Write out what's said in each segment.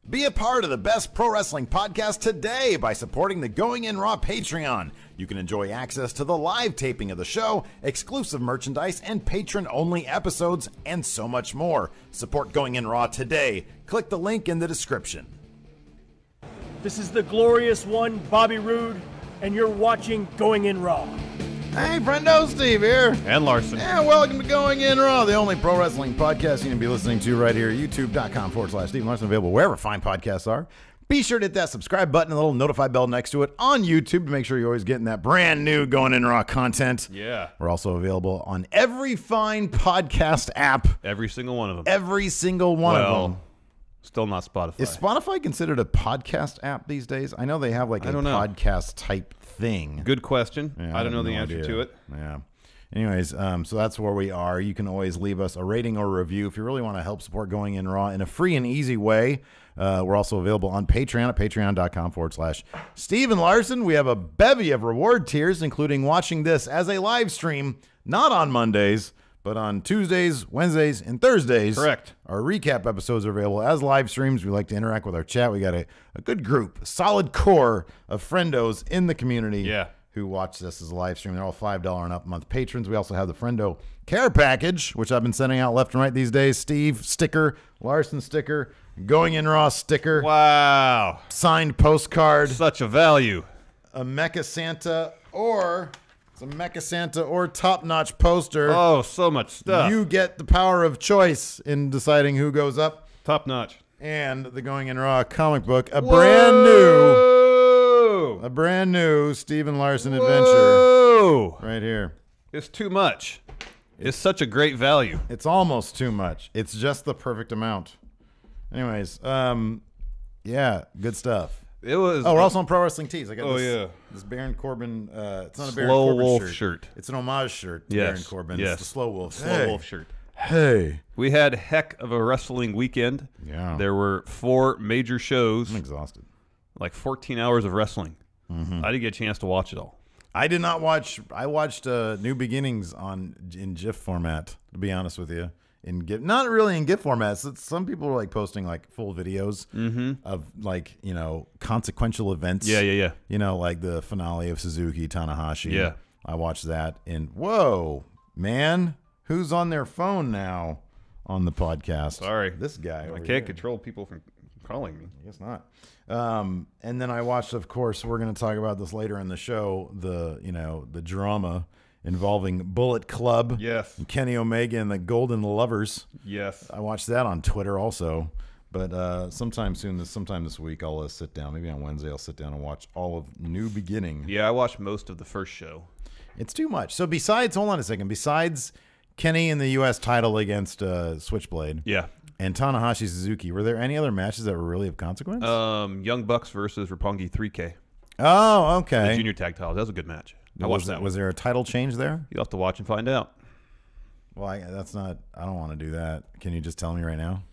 Be a part of the best pro wrestling podcast today by supporting the Going In Raw Patreon. You can enjoy access to the live taping of the show, exclusive merchandise, and patron-only episodes, and so much more. Support Going In Raw today. Click the link in the description. This is the glorious one, Bobby Roode, and you're watching Going In Raw. Hey, friendo, Steve here. And Larson. Yeah, welcome to Going In Raw, the only pro wrestling podcast you can be listening to right here, youtube.com/Steve Larson, available wherever fine podcasts are. Be sure to hit that subscribe button and the little notify bell next to it on YouTube to make sure you're always getting that brand new Going In Raw content. Yeah. We're also available on every fine podcast app. Every single one of them. Every single one of them. Still not Spotify. Is Spotify considered a podcast app these days? I know they have like a podcast type thing. Good question. Yeah, I don't know the no answer idea. to it. Yeah. Anyways, so that's where we are. You can always leave us a rating or a review if you really want to help support Going In Raw in a free and easy way. We're also available on Patreon at patreon.com/Steve and Larson. We have a bevy of reward tiers, including watching this as a live stream, not on Mondays, but on Tuesdays, Wednesdays, and Thursdays. Correct. Our recap episodes are available as live streams. We like to interact with our chat. We got a good group, a solid core of friendos in the community. Yeah. Who watch this as a live stream. They're all $5 and up a month patrons. We also have the Friendo Care Package, which I've been sending out left and right these days. Steve sticker, Larson sticker, Going In Raw sticker. Wow. Signed postcard. Such a value. A Mecha Santa or top-notch poster. Oh, so much stuff. You get the power of choice in deciding who goes up. Top notch. And the Going In Raw comic book, a brand new Steve and Larson adventure right here. It's too much. It's such a great value. It's almost too much. It's just the perfect amount. Anyways, yeah, good stuff. It was. Oh, we're also on Pro Wrestling Tees. I got this Baron Corbin. It's not a Baron Slow Corbin Wolf shirt. It's an homage shirt to Baron Corbin. Yes. It's the Slow Wolf. Slow Wolf shirt. Hey. We had heck of a wrestling weekend. Yeah. There were 4 major shows. I'm exhausted. Like 14 hours of wrestling. Mm-hmm. I didn't get a chance to watch it all. I did not watch. I watched New Beginnings in GIF format, to be honest with you. Not really in GIF format. Some people are like posting like full videos of like, consequential events. Yeah. Like the finale of Suzuki Tanahashi. Yeah. I watched that and whoa, man, who's on their phone now on the podcast? Sorry. This guy. I can't control people from calling me. I guess not. And then I watched, of course, we're going to talk about this later in the show, the drama involving Bullet Club. Yes. And Kenny Omega and the Golden Lovers. Yes. I watched that on Twitter also. But sometime this week, I'll sit down. Maybe on Wednesday, I'll sit down and watch all of New Beginning. Yeah, I watched most of the first show. It's too much. So hold on a second. Besides Kenny in the U.S. title against Switchblade. Yeah. And Tanahashi Suzuki, were there any other matches that were really of consequence? Young Bucks versus Roppongi 3K. Oh, okay. The junior tag titles. That was a good match. I watched that. Was there a title change there? You'll have to watch and find out. Well, I don't want to do that. Can you just tell me right now?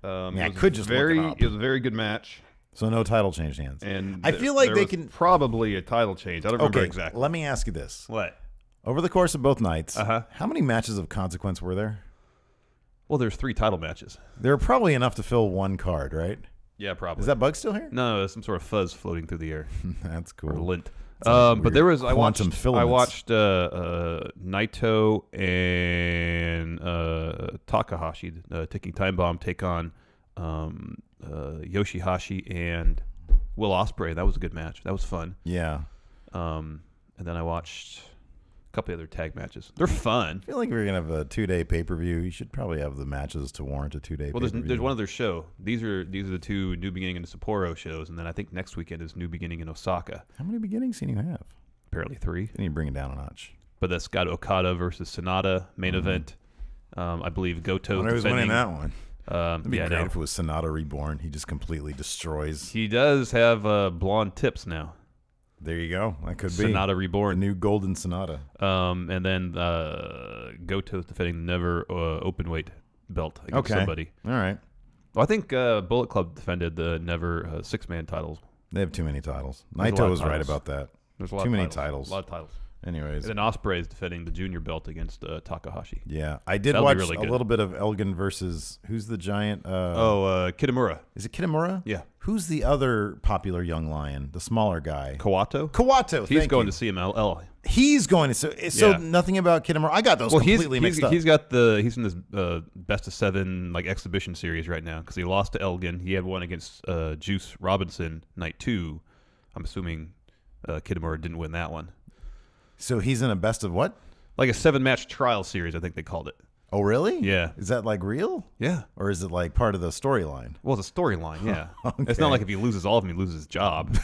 I could just look it up. It was a very good match. So no title change hands. And I feel like there they was probably a title change. I don't remember exactly. Let me ask you this. What? Over the course of both nights, how many matches of consequence were there? Well, there's 3 title matches. There were probably enough to fill one card, right? Yeah, probably. Is that bug still here? No, there's some sort of fuzz floating through the air. That's cool. Or lint. But there was I watched filaments. Naito and Takahashi, Ticking Time Bomb, take on Yoshihashi and Will Ospreay. That was a good match. That was fun. Yeah. And then I watched a couple of other tag matches. They're fun. I feel like we're gonna have a 2-day pay-per-view. You should probably have the matches to warrant a 2-day. Well, there's one other show. These are the 2 New Beginning and Sapporo shows, and then I think next weekend is New Beginning in Osaka. How many beginnings can you have? Apparently 3. Can you bring it down a notch? But that's got Okada versus Sonata main event. I believe Goto's who's winning that one? It'd be great no. if it was Sonata Reborn. He just completely destroys. He does have blonde tips now. There you go. That could be Sonata Reborn. The new Golden Sonata. And then Goto's defending the Never Openweight belt against somebody. All right. Well, I think Bullet Club defended the Never 6-man titles. They have too many titles. Naito was right about that. There's a lot too of many titles. titles. A lot of titles. Anyways. And then Ospreay is defending the junior belt against Takahashi. Yeah. I did That'll watch be really a good. little bit of Elgin versus, who's the giant? Kitamura. Is it Kitamura? Yeah. Who's the other popular young lion? The smaller guy. Kawato? Kawato. He's thank going you. to CMLL. He's going to. So Yeah. nothing about Kitamura. I got those completely mixed up. He's in this best of 7 like exhibition series right now because he lost to Elgin. He had one against Juice Robinson night 2. I'm assuming Kitamura didn't win that one. So he's in a best of what? Like a 7-match trial series, I think they called it. Oh, really? Yeah. Is that like real? Yeah. Or is it like part of the storyline? Well, it's a storyline, yeah. Okay. It's not like if he loses all of them, he loses his job.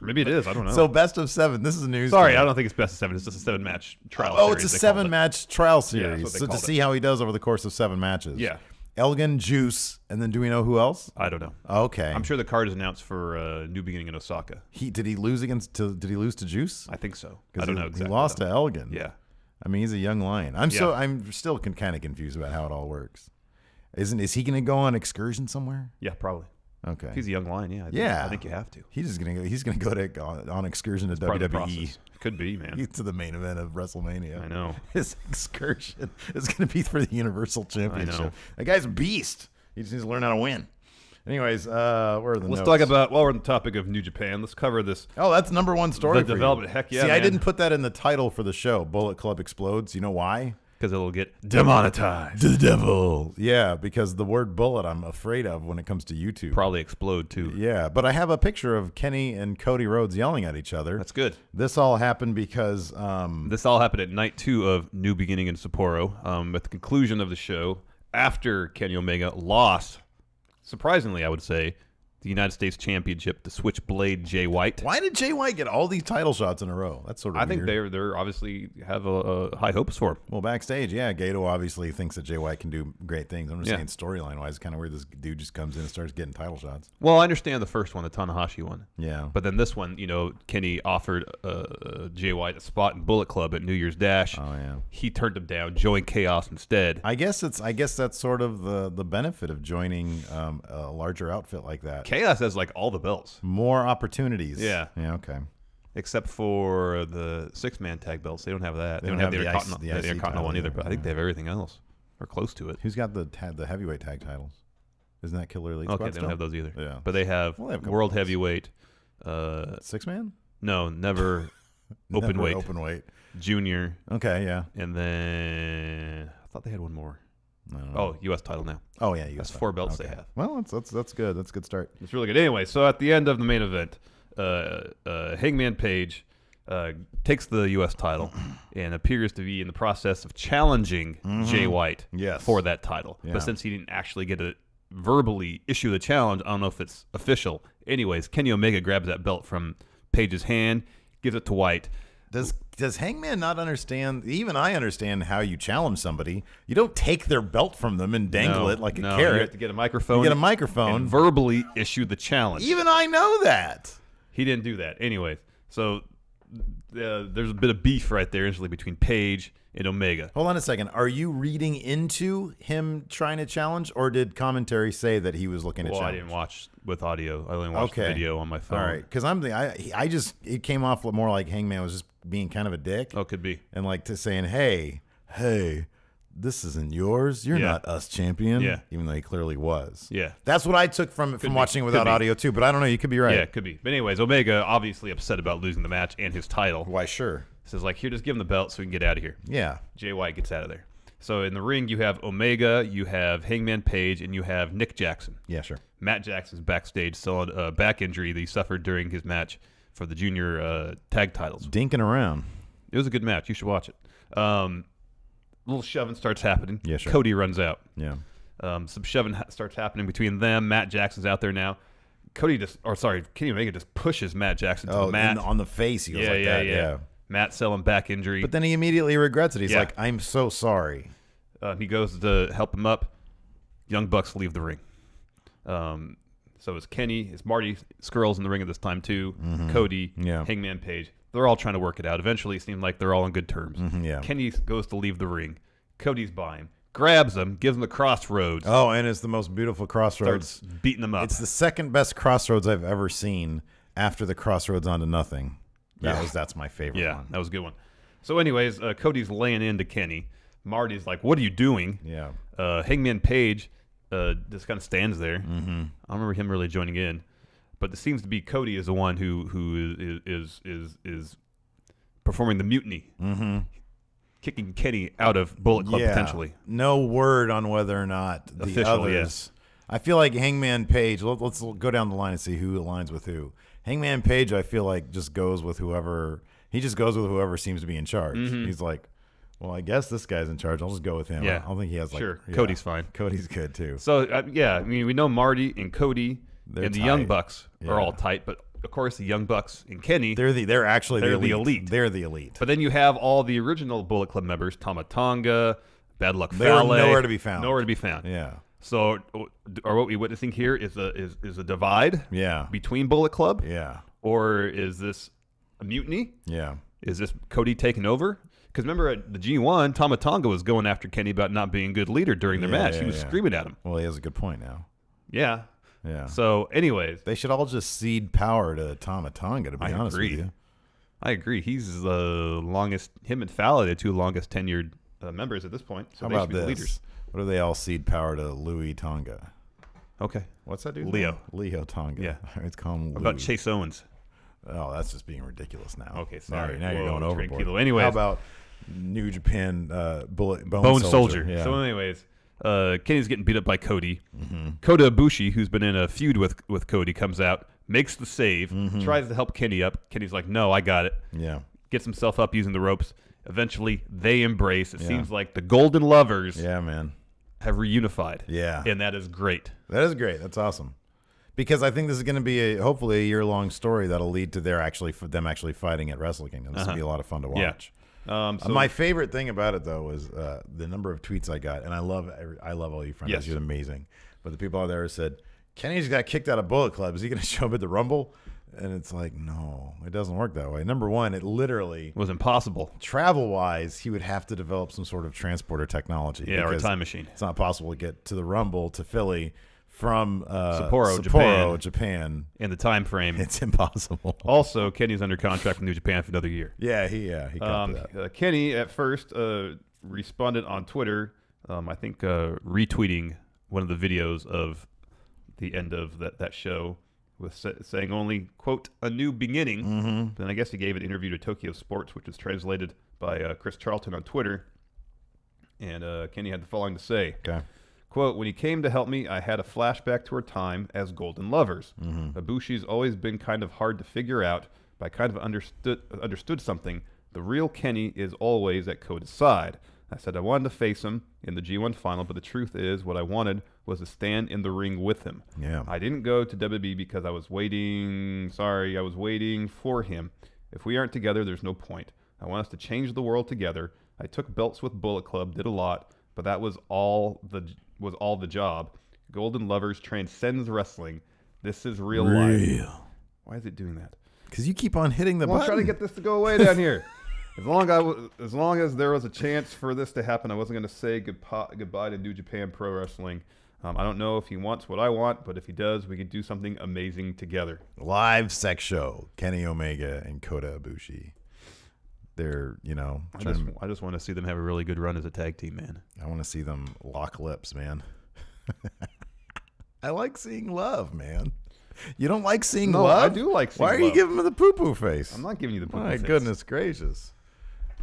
Maybe it is. I don't know. So best of 7. This is a news. Sorry, story. I don't think it's best of 7. It's just a 7-match trial Oh, series. it's a they called it. 7-match trial that's series. what they So to called it. see how he does over the course of 7 matches. Yeah. Elgin, Juice, and then do we know who else? I don't know. Okay. I'm sure the card is announced for New Beginning in Osaka. Did he lose to Juice? I think so. 'Cause I don't know exactly. He lost to Elgin. Yeah. I mean, he's a young lion. I'm still kind of confused about how it all works. Is he going to go on excursion somewhere? Yeah, probably. Okay. If he's a young lion, yeah. I think you have to. He's going to go on excursion to Part of the WWE. process. Could be, man. To the main event of WrestleMania. I know. His excursion is going to be for the Universal Championship. know. That guy's a beast. He just needs to learn how to win. Anyways, where are the Let's notes? talk about, while we're on the topic of New Japan, let's cover this. Oh, that's #1 story. The for you. development. Heck yeah, See, I man. didn't put that in the title for the show. Bullet Club explodes. You know why? Because it'll get demonetized. The devil. Yeah, because the word bullet I'm afraid of when it comes to YouTube. Probably explode, too. Yeah, but I have a picture of Kenny and Cody Rhodes yelling at each other. That's good. This all happened because This all happened at night 2 of New Beginning in Sapporo. At the conclusion of the show, after Kenny Omega lost, surprisingly, I would say, the United States Championship to Switchblade Jay White. why did Jay White get all these title shots in a row? That's sort of I think weird. they're obviously have a high hopes for him. Well, backstage, yeah, Gato obviously thinks that Jay White can do great things. I'm just Yeah. saying storyline-wise, it's kind of weird this dude just comes in and starts getting title shots. Well, I understand the first one, the Tanahashi one. Yeah. But then this one, Kenny offered Jay White a spot in Bullet Club at New Year's Dash. Oh, yeah. He turned him down, joined Chaos instead. I guess that's sort of the benefit of joining a larger outfit like that. Chaos has like all the belts, More opportunities. Yeah. Yeah, okay. except for the 6-man tag belts. They don't have that. They don't have the Intercontinental one either, but I think they have everything else, or close to it. Who's got the heavyweight tag titles? Isn't that Killer Elite Okay, Squad they still? don't have those either. Yeah. But they have, Well, they have a couple World belts. Heavyweight. 6-man? No, never open Never weight. Open weight. Junior. Okay, yeah. And then I thought they had one more. I don't know. Oh, U.S. title now. Oh yeah, That's 4 belts they have. Well, that's good. That's a good start. It's really good. Anyway, so at the end of the main event, Hangman Page takes the U.S. title and appears to be in the process of challenging Jay White Yes. for that title. Yeah. But since he didn't actually get to verbally issue the challenge, I don't know if it's official. Anyways, Kenny Omega grabs that belt from Page's hand, gives it to White. Does Hangman not understand? Even I understand how you challenge somebody. You don't take their belt from them and dangle it like a You carrot. have to get a microphone. You get a microphone. and verbally issue the challenge. Even I know that. He didn't do that. Anyways, so there's a bit of beef right there instantly between Page and Omega. Hold on a second. Are you reading into him trying to challenge, or did commentary say that he was looking to Well, challenge? I didn't watch with audio. I only watched the video on my phone. All right, because it came off more like Hangman was just being kind of a dick. Oh, could be. And like to saying, hey, this isn't yours. You're Yeah. not us champion. Yeah. Even though he clearly was. Yeah. That's what I took from be. watching without Could be. audio too. But I don't know. You could be right. Yeah, could be. But anyways, Omega obviously upset about losing the match and his title. Why? Sure. Says like, here, just give him the belt so we can get out of here. Yeah. Jay White gets out of there. So in the ring, you have Omega, you have Hangman Page, and you have Nick Jackson. Yeah. Sure. Matt Jackson's backstage selling a back injury that he suffered during his match for the junior tag titles. Dinking around. It was a good match. You should watch it. Little shoving starts happening. Yeah, sure. Cody runs out. Yeah. Some shoving starts happening between them. Matt Jackson's out there now. Kenny Omega just pushes Matt Jackson to the mat. on the face. He goes like that. Yeah. Matt selling back injury. But then he immediately regrets it. He's Yeah. like, I'm so sorry. He goes to help him up. Young Bucks leave the ring. So it's Kenny, it's Marty Scurll's in the ring at this time too. Cody, Yeah. Hangman Page. They're all trying to work it out. Eventually, it seemed like they're all on good terms. Yeah. Kenny goes to leave the ring. Cody's by him, grabs him, gives him the crossroads, Oh, and it's the most beautiful crossroads. starts beating him up. It's the second best crossroads I've ever seen after the crossroads onto nothing. That's my favorite one. That was a good one. So anyways, Cody's laying into Kenny. Marty's like, what are you doing? Yeah. Hangman Page just kind of stands there. Mm-hmm. I don't remember him really joining in. But it seems to be Cody is the one who is performing the mutiny. Mm-hmm. Kicking Kenny out of Bullet Club potentially. No word on whether or not the Official, others. yes. I feel like Hangman Page, let's go down the line and see who aligns with who. Hangman Page, I feel like, just goes with whoever seems to be in charge. Mm-hmm. He's like, well, I guess this guy's in charge. I'll just go with him. Yeah. I don't think he has Sure. Cody's fine. Cody's good too. So, I mean, we know Marty and Cody and the Young Bucks are all tight, but of course the Young Bucks and Kenny, they're actually the elite. They're the elite. But then you have all the original Bullet Club members, Tama Tonga, Bad Luck They're Fale. nowhere to be found. Nowhere to be found. Yeah. So, are what we're witnessing here is a divide between Bullet Club? Yeah. Or is this a mutiny? Yeah. Is this Cody taking over? Because remember at the G1, Tama Tonga was going after Kenny about not being a good leader during their match. He was screaming at him. Well, he has a good point now. Yeah. Yeah. So, anyways. They should all just cede power to Tama Tonga, to be honest with you. I agree. He's the longest, him and Fale, the two longest tenured members at this point. So how about this? Leaders. What do they all cede power to Louis Tonga? Okay. What's that dude? Leo Tonga. Yeah. It's called Louis. What about Chase Owens? Oh, that's just being ridiculous now. Okay, sorry. Now you're going overboard. Anyways. How about New Japan Bone Soldier? Yeah. So anyways, Kenny's getting beat up by Cody. Mm-hmm. Kota Ibushi, who's been in a feud with Cody, comes out, makes the save, tries to help Kenny up. Kenny's like, no, I got it. Yeah. Gets himself up using the ropes. Eventually, they embrace. It seems like the Golden Lovers have reunified. Yeah. And that is great. That is great. That's awesome. Because I think this is going to be hopefully a year-long story that'll lead to them actually fighting at Wrestle Kingdom. This will be a lot of fun to watch. Yeah. My favorite thing about it, though, was the number of tweets I got. And I love all you friends. Yes. You're amazing. But the people out there said, Kenny's got kicked out of Bullet Club. Is he going to show up at the Rumble? And it's like, no, it doesn't work that way. Number one, it literally was impossible. Travel-wise, he would have to develop some sort of transporter technology. Yeah, or a time machine. It's not possible to get to the Rumble to Philly from Sapporo, Japan. In the time frame. It's impossible. Also, Kenny's under contract with New Japan for another year. Yeah, he got that. Kenny, at first, responded on Twitter, I think retweeting one of the videos of the end of that show, with saying only, quote, a new beginning. Mm-hmm. Then I guess he gave an interview to Tokyo Sports, which was translated by Chris Charlton on Twitter. And Kenny had the following to say. Okay. Quote, when he came to help me, I had a flashback to our time as Golden Lovers. Mm-hmm. Ibushi's always been kind of hard to figure out, but I kind of understood something. The real Kenny is always at Kota's side. I said I wanted to face him in the G1 final, but the truth is what I wanted was to stand in the ring with him. Yeah. I didn't go to WWE because I was waiting for him. If we aren't together, there's no point. I want us to change the world together. I took belts with Bullet Club, did a lot, but that was all the job. Golden Lovers transcends wrestling. This is real life. Why is it doing that? Because you keep on hitting the button. I'm trying to get this to go away down here. As long as there was a chance for this to happen, I wasn't going to say goodbye to New Japan Pro Wrestling. I don't know if he wants what I want, but if he does, we could do something amazing together. Live sex show. Kenny Omega and Kota Ibushi. They're, I just want to see them have a really good run as a tag team, man. I want to see them lock lips, man. I like seeing love, man. You don't like seeing love? I do like seeing love. Why are you giving me the poo-poo face? I'm not giving you the poo-poo face. My goodness gracious.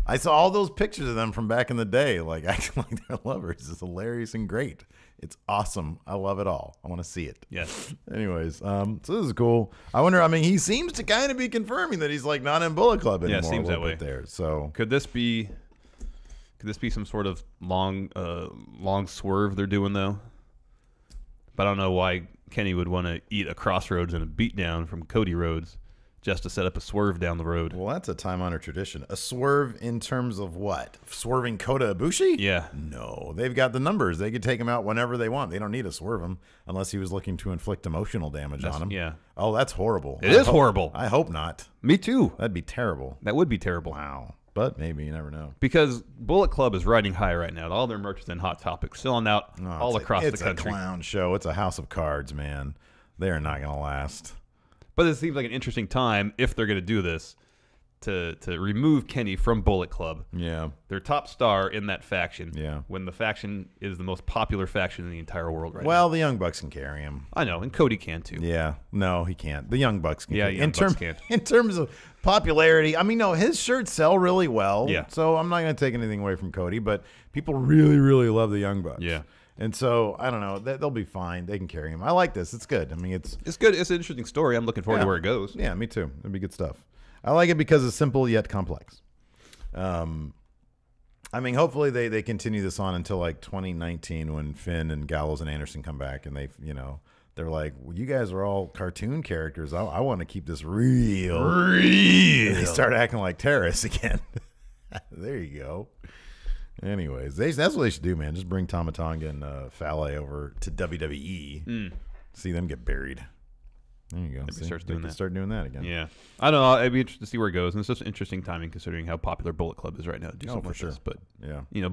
I saw all those pictures of them from back in the day, like acting like they're lovers. It's hilarious and great. It's awesome. I love it all. I want to see it. Yes. Anyways, so this is cool. I wonder, he seems to kind of be confirming that he's like not in Bullet Club anymore. Yeah, it seems that way. There. So could this be some sort of long swerve they're doing though? But I don't know why Kenny would want to eat a Crossroads and a beatdown from Cody Rhodes just to set up a swerve down the road. Well, that's a time-honored tradition. A swerve in terms of what? Swerving Kota Ibushi? Yeah. No. They've got the numbers. They could take him out whenever they want. They don't need to swerve him unless he was looking to inflict emotional damage on him. Yeah. Oh, that's horrible. It is horrible. I hope not. Me too. That'd be terrible. That would be terrible. Wow. But maybe. You never know. Because Bullet Club is riding high right now. All their merch is in Hot Topics, selling out all across the country. It's a clown show. It's a house of cards, man. They are not going to last. But it seems like an interesting time, if they're going to do this, to remove Kenny from Bullet Club. Yeah. Their top star in that faction. Yeah. When the faction is the most popular faction in the entire world right now. Well, the Young Bucks can carry him. I know, and Cody can too. Yeah. No, he can't. The Young Bucks can. Yeah, carry Young Bucks can. In terms of popularity, I mean, no, his shirts sell really well. Yeah. So I'm not going to take anything away from Cody, but people really, really love the Young Bucks. Yeah. And so, I don't know. They'll be fine. They can carry him. I like this. It's good. I mean, it's good. It's an interesting story. I'm looking forward to where it goes. Yeah, me too. It'll be good stuff. I like it because it's simple yet complex. I mean, hopefully they continue this on until like 2019 when Finn and Gallows and Anderson come back and they're like, well, you guys are all cartoon characters. I want to keep this real. They start acting like terrorists again. There you go. Anyways, that's what they should do, man. Just bring Tama Tonga and Fale over to WWE. See them get buried. There you go. Start doing that again. Yeah. I don't know. It'd be interesting to see where it goes. And it's just interesting timing considering how popular Bullet Club is right now to do something like this. But,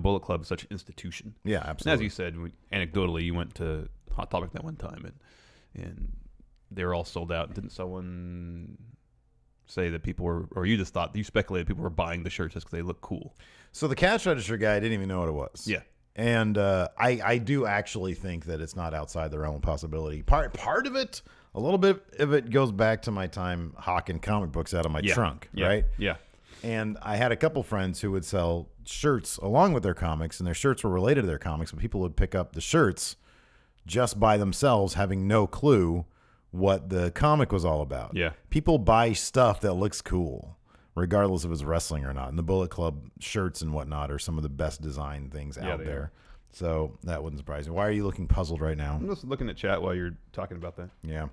Bullet Club is such an institution. Yeah, absolutely. And as you said, anecdotally, you went to Hot Topic that one time, and they were all sold out. Didn't someone say that people were, or you just thought, you speculated people were buying the shirts just because they look cool? So the cash register guy didn't even know what it was. Yeah. And I do actually think that it's not outside the realm of possibility. Part of it, a little bit of it goes back to my time hawking comic books out of my trunk, right? Yeah. And I had a couple friends who would sell shirts along with their comics, and their shirts were related to their comics, but people would pick up the shirts just by themselves, having no clue what the comic was all about. Yeah. People buy stuff that looks cool, regardless if it's wrestling or not. And the Bullet Club shirts and whatnot are some of the best designed things out there. So that wouldn't surprise me. Why are you looking puzzled right now? I'm just looking at chat while you're talking about that. Yeah.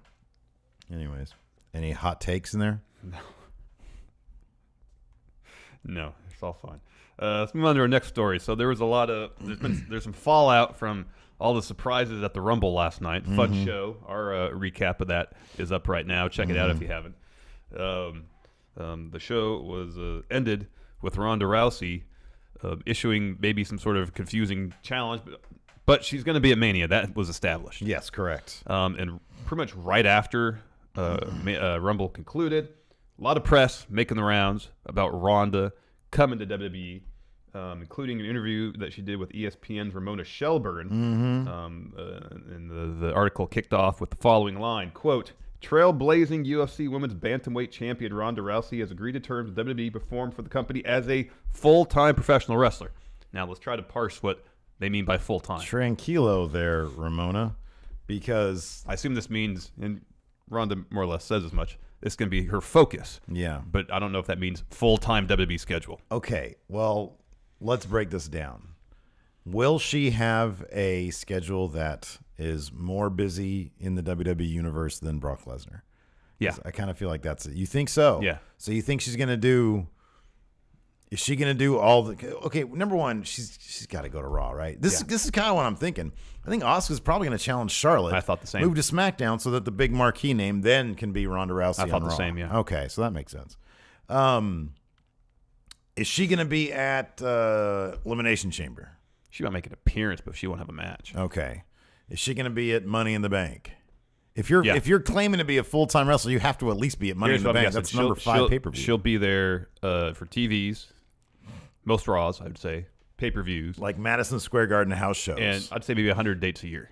Anyways, any hot takes in there? No, it's all fine. Let's move on to our next story. So there was a lot of there's some fallout from all the surprises at the Rumble last night. Fun show. Our recap of that is up right now. Check it out if you haven't. The show was ended with Ronda Rousey issuing maybe some sort of confusing challenge, but she's going to be at Mania. That was established. Yes, correct. And pretty much right after Rumble concluded, a lot of press making the rounds about Ronda coming to WWE, including an interview that she did with ESPN's Ramona Shelburne. And the article kicked off with the following line, quote, "Trailblazing UFC Women's Bantamweight Champion Ronda Rousey has agreed to terms with WWE to perform for the company as a full-time professional wrestler." Now, let's try to parse what they mean by full-time. Tranquilo there, Ramona, because I assume this means, and Ronda more or less says as much, this can be her focus. Yeah. But I don't know if that means full-time WWE schedule. Okay, well, let's break this down. Will she have a schedule that is more busy in the WWE universe than Brock Lesnar? Yeah. I kind of feel like that's it. You think so? Yeah. So you think she's going to do... Is she going to do all the... Okay, number one, she's got to go to Raw, right? This is kind of what I'm thinking. I think Asuka's probably going to challenge Charlotte. I thought the same. Move to SmackDown so that the big marquee name then can be Ronda Rousey on Raw. I thought the same, yeah. Okay, so that makes sense. Is she going to be at Elimination Chamber? She might make an appearance, but she won't have a match. Okay. Is she going to be at Money in the Bank? If you're claiming to be a full-time wrestler, you have to at least be at Money in the Bank. That's number 5 pay-per-view. She'll be there for TVs, most Raws, I would say, pay-per-views. Like Madison Square Garden house shows. And I'd say maybe 100 dates a year.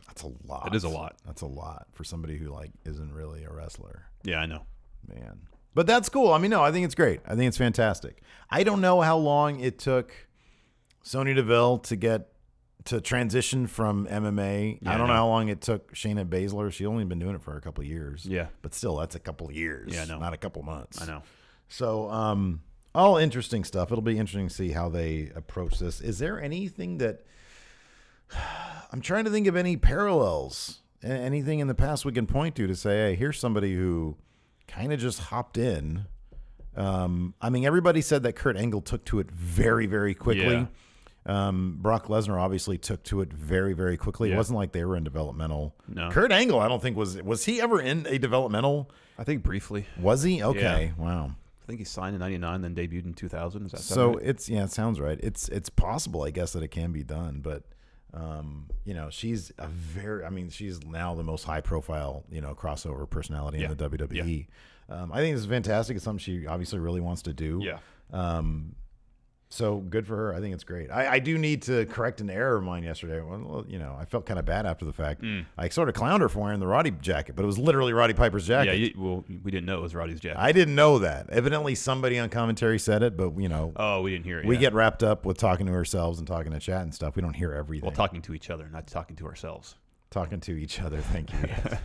That's a lot. It is a lot. That's a lot for somebody who isn't really a wrestler. Yeah, I know. Man. But that's cool. I mean, no, I think it's great. I think it's fantastic. I don't know how long it took Sonya Deville to transition from MMA. Yeah, I don't know how long it took Shayna Baszler. She's only been doing it for a couple of years. Yeah. But still, that's a couple of years. Yeah, I know. Not a couple months. I know. So, all interesting stuff. It'll be interesting to see how they approach this. Is there anything that I'm trying to think of any parallels, anything in the past we can point to say, hey, here's somebody who kind of just hopped in. I mean, everybody said that Kurt Angle took to it very, very quickly. Yeah. Brock Lesnar obviously took to it very, very quickly. Yeah. It wasn't like they were in developmental. No. Kurt Angle, I don't think was he ever in a developmental? I think briefly. Was he? Okay. Yeah. Wow. I think he signed in 99, then debuted in 2000. Is that so? Right? It sounds right. It's possible, I guess, that it can be done, but You know, she's she's now the most high profile, you know, crossover personality in the WWE. I think this is fantastic. It's something she obviously really wants to do. Yeah. So good for her. I think it's great. I do need to correct an error of mine yesterday. Well, you know, I felt kind of bad after the fact. I sort of clowned her for wearing the Roddy jacket, but it was literally Roddy Piper's jacket. Yeah, well, we didn't know it was Roddy's jacket. I didn't know that. Evidently, somebody on commentary said it, but, you know. Oh, we didn't hear it. We get wrapped up with talking to ourselves and talking to chat and stuff. We don't hear everything. Well, talking to each other, not talking to ourselves. Talking to each other. Thank you. Yes.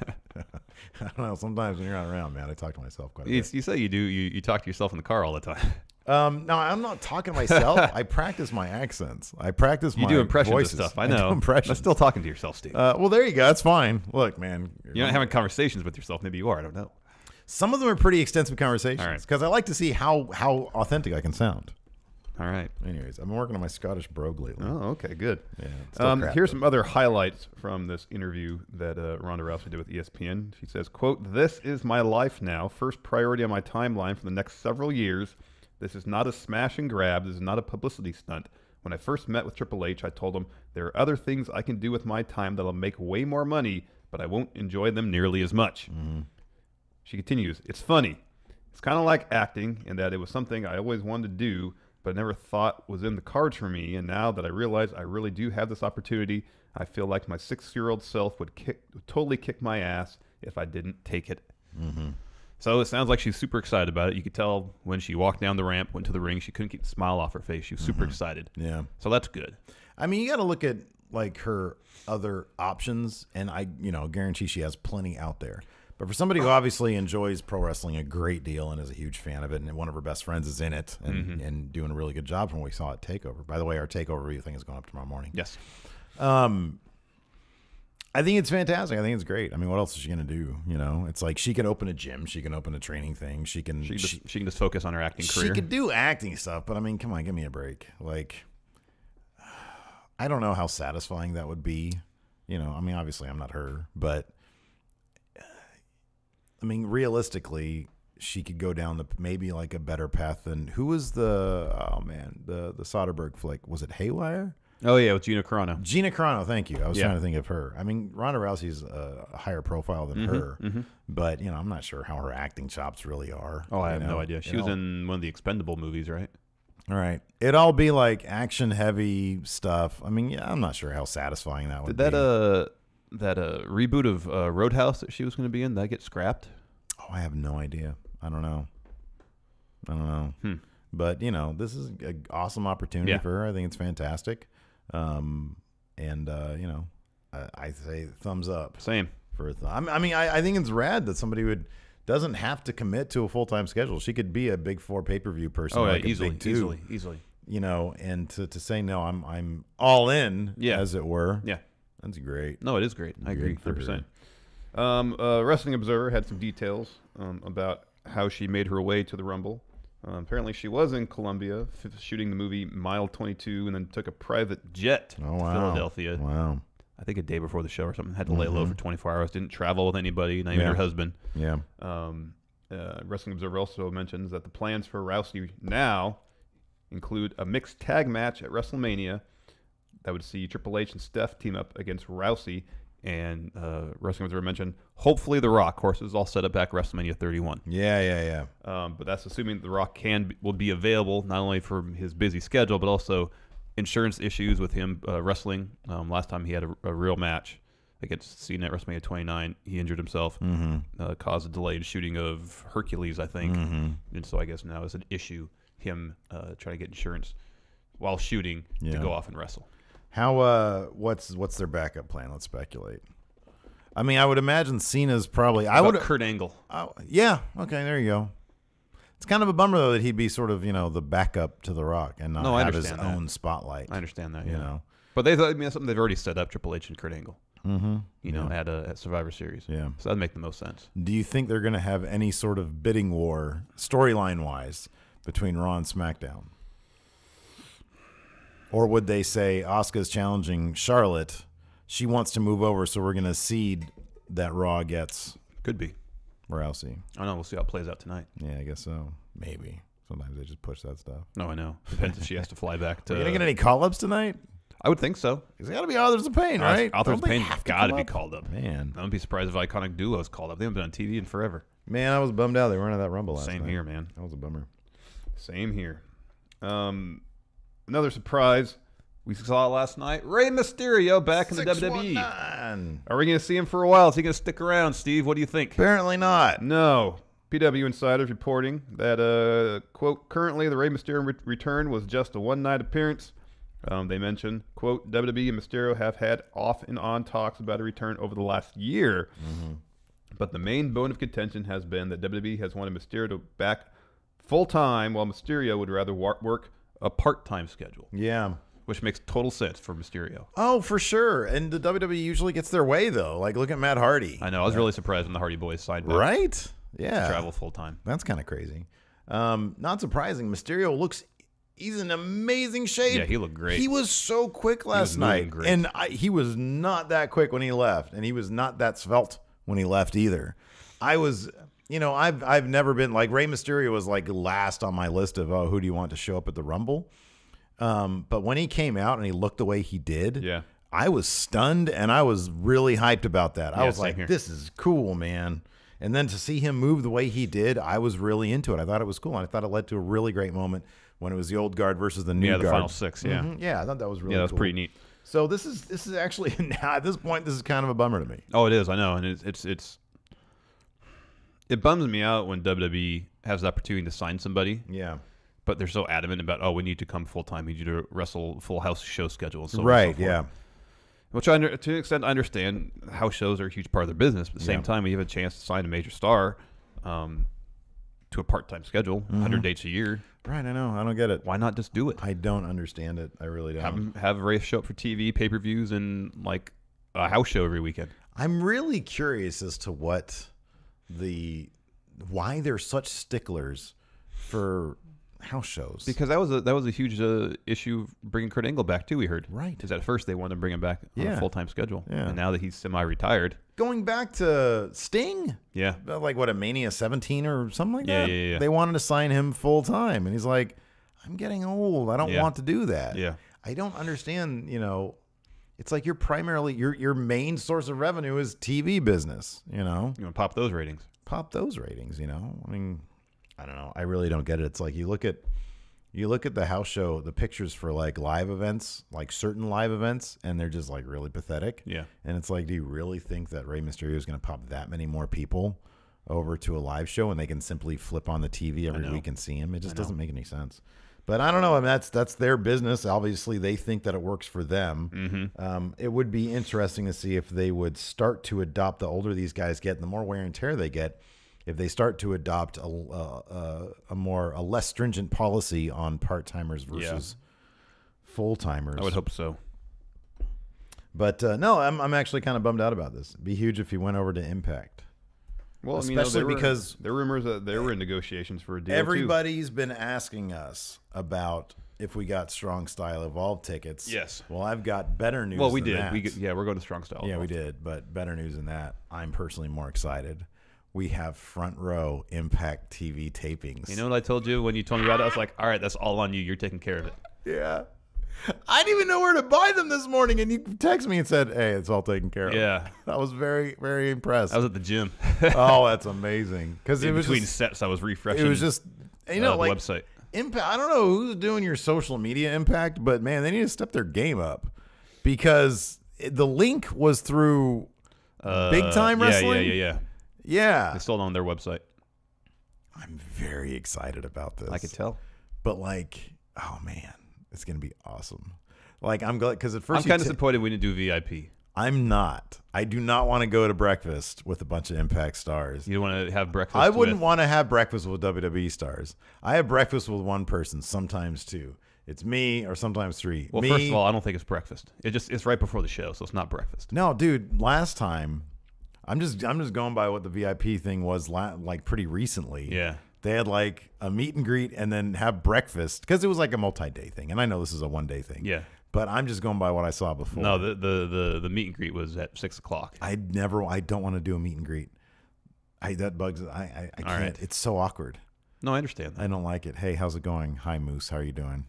I don't know. Sometimes when you're not around, man, I talk to myself quite a bit. You say you do. You talk to yourself in the car all the time. No, I'm not talking to myself. I practice my accents. I practice my You do impressions voices. of stuff. I know. do impressions. That's still talking to yourself, Steve. Well, there you go. That's fine. Look, man. You're not having conversations with yourself. Maybe you are. I don't know. Some of them are pretty extensive All conversations right. because I like to see how authentic I can sound. All right. Anyways, I've been working on my Scottish brogue lately. Oh, okay, good. Yeah, it's still crap, here's though. some other highlights from this interview that Ronda Rousey did with ESPN. She says, quote, "This is my life now. First priority on my timeline for the next several years. This is not a smash and grab. This is not a publicity stunt. When I first met with Triple H, I told him there are other things I can do with my time that'll make way more money, but I won't enjoy them nearly as much." She continues, "It's funny. It's kind of like acting in that it was something I always wanted to do, but I never thought was in the cards for me. And now that I realize I really do have this opportunity, I feel like my 6-year-old self would totally kick my ass if I didn't take it." So it sounds like she's super excited about it. You could tell when she walked down the ramp, went to the ring, she couldn't keep the smile off her face. She was super excited. Yeah. So that's good. I mean, you got to look at like her other options, and I, you know, guarantee she has plenty out there. But for somebody who obviously enjoys pro wrestling a great deal and is a huge fan of it, and one of her best friends is in it and doing a really good job from what we saw at TakeOver. By the way, our TakeOver review thing is going up tomorrow morning. Yes. I think it's fantastic. I think it's great. I mean, what else is she going to do? You know, it's like she can open a gym. She can open a training thing. She can just focus on her acting career. She could do acting stuff, but I mean, come on, give me a break. Like, I don't know how satisfying that would be. You know, I mean, obviously I'm not her, but I mean, realistically, she could go down maybe like a better path than who was the Soderbergh flick? Was it Haywire? Oh yeah, with Gina Carano. Gina Carano, thank you. I was trying to think of her. I mean, Ronda Rousey's a higher profile than her, but you know, I'm not sure how her acting chops really are. Oh, I have no idea. She was in one of the Expendable movies, right? All right, it'd all be like action heavy stuff. I mean, yeah, I'm not sure how satisfying that would be. Did that reboot of Roadhouse that she was going to be in, that get scrapped? Oh, I have no idea. I don't know. But you know, this is an awesome opportunity for her. I think it's fantastic. You know, I say thumbs up. Same. I think it's rad that somebody doesn't have to commit to a full-time schedule. She could be a big 4 pay-per-view person. Oh, yeah, like easily, a big 2, easily. You know, and to say no, I'm all in, as it were. Yeah, that's great. No, it is great. I agree, 100%. Wrestling Observer had some details about how she made her way to the Rumble. Apparently, she was in Colombia shooting the movie Mile 22 and then took a private jet to Philadelphia. Wow. I think a day before the show or something. Had to lay low for 24 hours. Didn't travel with anybody, not even her husband. Yeah. Wrestling Observer also mentions that the plans for Rousey now include a mixed tag match at WrestleMania that would see Triple H and Steph team up against Rousey. And Wrestling Observer mentioned, hopefully The Rock. Of course, is all set up back WrestleMania 31. Yeah. But that's assuming The Rock will be available, not only for his busy schedule, but also insurance issues with him wrestling. Last time he had a real match against Cena at WrestleMania 29, he injured himself, caused a delayed shooting of Hercules, I think. And so I guess now it's an issue, him trying to get insurance while shooting to go off and wrestle. How what's their backup plan? Let's speculate. I mean, I would imagine Cena's probably. Kurt Angle. Yeah. Okay. There you go. It's kind of a bummer though that he'd be sort of the backup to The Rock and not have his own spotlight. I understand that. You know, but that's something they've already set up. Triple H and Kurt Angle. You know, at Survivor Series. Yeah. So that'd make the most sense. Do you think they're going to have any sort of bidding war storyline wise between Raw and SmackDown? Or would they say Asuka's challenging Charlotte? She wants to move over, so we're going to cede that Raw gets. Could be. Rousey. I don't know. We'll see how it plays out tonight. Yeah, I guess so. Maybe. Sometimes they just push that stuff. No, I know. Depends if she has to fly back to. Are you going to get any call-ups tonight? I would think so. He's got to be Authors of Pain, right? Authors of Don't they Pain have has to got to come be up? called up. Man. I wouldn't be surprised if Iconic Duo is called up. They haven't been on TV in forever. Man, I was bummed out. They weren't at that Rumble last night. Same here, man. That was a bummer. Same here. Another surprise we saw last night. Rey Mysterio back in the WWE. 619. Are we going to see him for a while? Is he going to stick around, Steve? What do you think? Apparently not. No. PW Insiders reporting that, quote, currently the Rey Mysterio return was just a one-night appearance. They mentioned, quote, WWE and Mysterio have had off and on talks about a return over the last year. Mm-hmm. But the main bone of contention has been that WWE has wanted Mysterio to back full-time while Mysterio would rather work a part-time schedule. Yeah. Which makes total sense for Mysterio. Oh, for sure. And the WWE usually gets their way, though. Like, look at Matt Hardy. I know. I was really surprised when the Hardy Boys signed back. Right? Yeah. To travel full-time. That's kind of crazy. Not surprising. Mysterio looks... He's in amazing shape. Yeah, he looked great. He was so quick last night. Great. And he was not that quick when he left. And he was not that svelte when he left either. I was... You know, I've never been... Like, Rey Mysterio was, like, last on my list of, who do you want to show up at the Rumble? But when he came out and he looked the way he did... Yeah. I was stunned, and I was really hyped about that. I was like, here. this is cool, man. And then to see him move the way he did, I was really into it. I thought it was cool. And I thought it led to a really great moment when it was the old guard versus the new guard. Yeah, the final six, yeah. Mm-hmm. Yeah, I thought that was really cool. Yeah, that was pretty neat. So this is actually, now at this point, this is kind of a bummer to me. Oh, it is, I know. And it bums me out when WWE has the opportunity to sign somebody. Yeah. But they're so adamant about, we need to come full-time. We need you to wrestle full house show schedule. And so right, and so yeah. Which, to an extent, I understand house shows are a huge part of their business. But at the same time, when you have a chance to sign a major star to a part-time schedule, 100 dates a year. Right, I know. I don't get it. Why not just do it? I don't understand it. I really don't. Have Ray show up for TV, pay-per-views, and like a house show every weekend. I'm really curious as to why they're such sticklers for house shows. Because that was a huge issue bringing Kurt Angle back too. We heard because at first they wanted to bring him back on a full-time schedule, and now that he's semi-retired, going back to Sting, like what, a Mania 17 or something like that. Yeah. They wanted to sign him full-time, and he's like, I'm getting old. I don't want to do that. Yeah, I don't understand. You know, it's like your main source of revenue is TV business. You know, you want to pop those ratings. You know, I mean. I don't know. I really don't get it. It's like you look at the house show, the pictures for like live events, like certain live events, and they're just like really pathetic. Yeah. And it's like, do you really think that Rey Mysterio is going to pop that many more people over to a live show and they can simply flip on the TV every week and see him? It just doesn't make any sense. But I don't know. I mean, that's their business. Obviously, they think that it works for them. Mm-hmm. It would be interesting to see if they would start to adopt, the older these guys get and the more wear and tear they get, if they start to adopt a less stringent policy on part-timers versus full-timers. I would hope so. But no, I'm actually kind of bummed out about this. It'd be huge if he went over to Impact. Well, especially because there were rumors that they were in negotiations for a deal. Everybody's been asking us about if we got Strong Style Evolved tickets. Yes. Well, I've got better news. Well, we than did. That. We're going to Strong Style. Yeah, we did. But better news than that. I'm personally more excited. We have front row Impact TV tapings. You know what I told you when you told me about it? I was like, all right, that's all on you. You're taking care of it. Yeah. I didn't even know where to buy them this morning, and you texted me and said, hey, it's all taken care of. Yeah. I was very, very impressed. I was at the gym. Oh, that's amazing. Because it was between just, sets, I was refreshing. It was just, you know, the like website. Impact. I don't know who's doing your social media Impact, but man, they need to step their game up because the link was through Big Time Wrestling. Yeah. They still on their website. I'm very excited about this. I could tell. But like, oh man, it's going to be awesome. Like, I'm glad because at first I'm kind of disappointed we didn't do VIP. I'm not. I do not want to go to breakfast with a bunch of Impact stars. You don't want to have breakfast I wouldn't want to have breakfast with WWE stars. I have breakfast with one person, sometimes two. It's me or sometimes three. Well, first of all, I don't think it's breakfast. It's right before the show, so it's not breakfast. No, dude, last time I'm just going by what the VIP thing was like pretty recently. Yeah. They had like a meet and greet and then have breakfast because it was like a multi-day thing. And I know this is a one-day thing. Yeah. But I'm just going by what I saw before. No, the meet and greet was at 6 o'clock. I don't want to do a meet and greet. That bugs. I can't. Right. It's so awkward. No, I understand that. I don't like it. Hey, how's it going? Hi, Moose. How are you doing?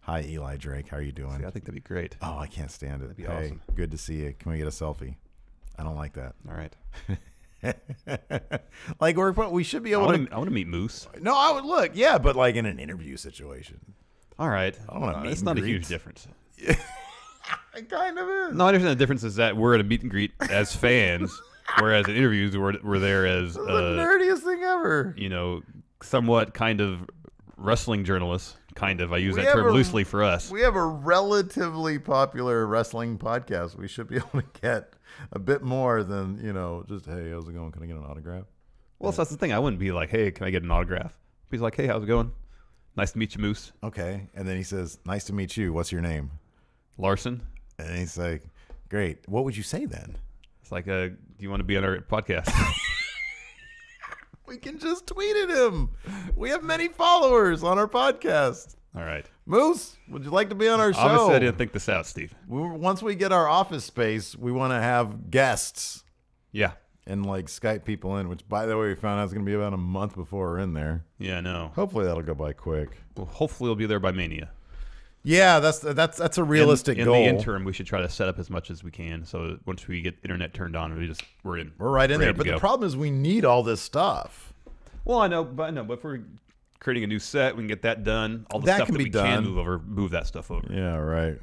Hi, Eli Drake. How are you doing? See, I think that'd be great. Oh, I can't stand it. That'd be hey, awesome. good to see you. Can we get a selfie? I don't like that. All right. Like we should be I able want to meet Moose. No, I would look. Yeah, but like in an interview situation. All right. I don't want to meet. It's and not a greet. huge difference. It kind of is. No, I understand the difference is that we're at a meet and greet as fans, whereas in interviews we're there as This is the nerdiest thing ever. you know, somewhat kind of wrestling journalists. Kind of. I use We that term have a- loosely for us. We have a relatively popular wrestling podcast. We should be able to get a bit more than, just, hey, how's it going? Can I get an autograph? Well, so that's the thing. I wouldn't be like, hey, can I get an autograph? He's like, hey, how's it going? Nice to meet you, Moose. Okay. And then he says, nice to meet you. What's your name? Larson. And he's like, great. What would you say then? It's like, do you want to be on our podcast? We can just tweet at him. We have many followers on our podcast. All right. Moose, would you like to be on our show? Obviously, I didn't think this out, Steve. Once we get our office space, we want to have guests Yeah. and like Skype people in, which, by the way, we found out is going to be about a month before we're in there. Yeah, I know. Hopefully that'll go by quick. Well, hopefully we'll be there by Mania. Yeah, that's a realistic in goal. the interim, we should try to set up as much as we can. So once we get internet turned on, we're in. We're right in ready there. to But go. the problem is we need all this stuff. Well, I know, but if we're creating a new set, we can get that done. All the That stuff can that be we done. can move that stuff over. Yeah, right.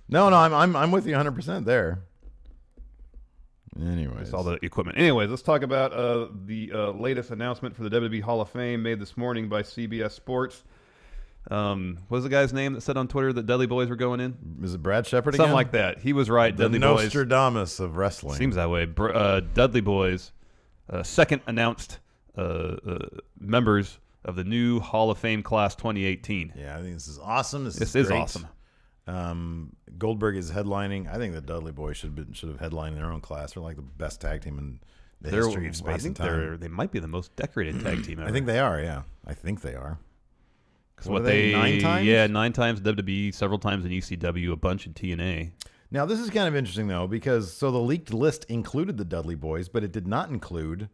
No, I'm with you 100% there. Anyways, It's all the equipment. Anyways, let's talk about the latest announcement for the WWE Hall of Fame made this morning by CBS Sports. What was the guy's name that said on Twitter that Dudley Boys were going in? Is it Brad Shepard Something again? like that. He was right. The Dudley Boys. Nostradamus of wrestling. Seems that way. Dudley Boys, second announced members of the new Hall of Fame class 2018. Yeah, I think this is awesome. This This is is great. awesome. Goldberg is headlining. I think the Dudley Boys should have headlined their own class. They're like the best tag team in the history of I space and think time. they might be the most decorated tag team ever. I think they are. Yeah, I think they are. What are they, 9 times? Yeah, 9 times WWE, several times in ECW, a bunch in TNA. Now this is kind of interesting though, because the leaked list included the Dudley Boys, but it did not include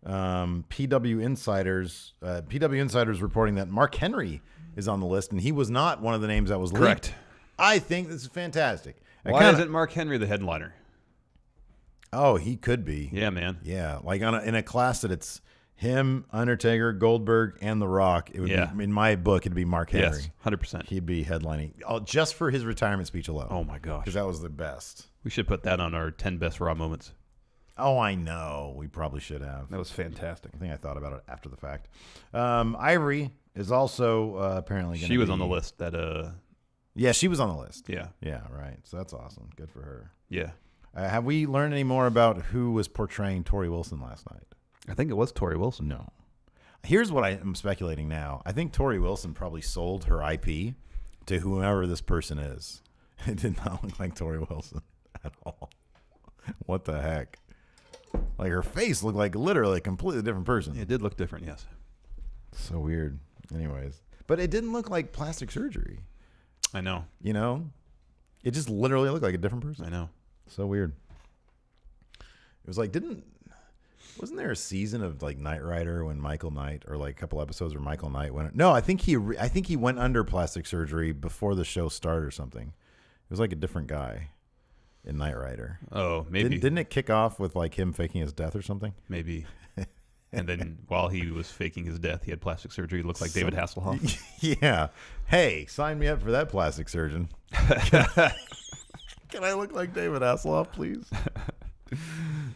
PW Insiders. PW Insiders reporting that Mark Henry is on the list, and he was not one of the names that was leaked. Correct. I think this is fantastic. Why isn't Mark Henry the headliner? Oh, he could be. Yeah, man. Yeah, like in a class that it's him, Undertaker, Goldberg, and The Rock. It would be, in my book, it'd be Mark Henry. Yes, 100%. He'd be headlining just for his retirement speech alone. Oh my gosh, because that was the best. We should put that on our 10 best Raw moments. Oh, I know. We probably should have. That was fantastic. I think I thought about it after the fact. Ivory is also apparently going to She was on the list. Yeah, she was on the list. Yeah. Yeah, right. So that's awesome. Good for her. Yeah. Have we learned any more about who was portraying Tori Wilson last night? I think it was Tori Wilson. No. Here's what I am speculating now. I think Tori Wilson probably sold her IP to whoever this person is. It did not look like Tori Wilson at all. What the heck? Like her face looked like literally a completely different person. It did look different, yes. So weird. Anyways. But it didn't look like plastic surgery. I know. You know? It just literally looked like a different person. I know. So weird. It was like, wasn't there a season of like Knight Rider when Michael Knight, or like a couple episodes where Michael Knight went? No, I think he went under plastic surgery before the show started or something. It was like a different guy in Knight Rider. Oh, maybe. Didn't it kick off with like him faking his death or something? Maybe. And then while he was faking his death, he had plastic surgery. He looked like David Hasselhoff. Yeah. Hey, sign me up for that, plastic surgeon. Can I look like David Hasselhoff, please?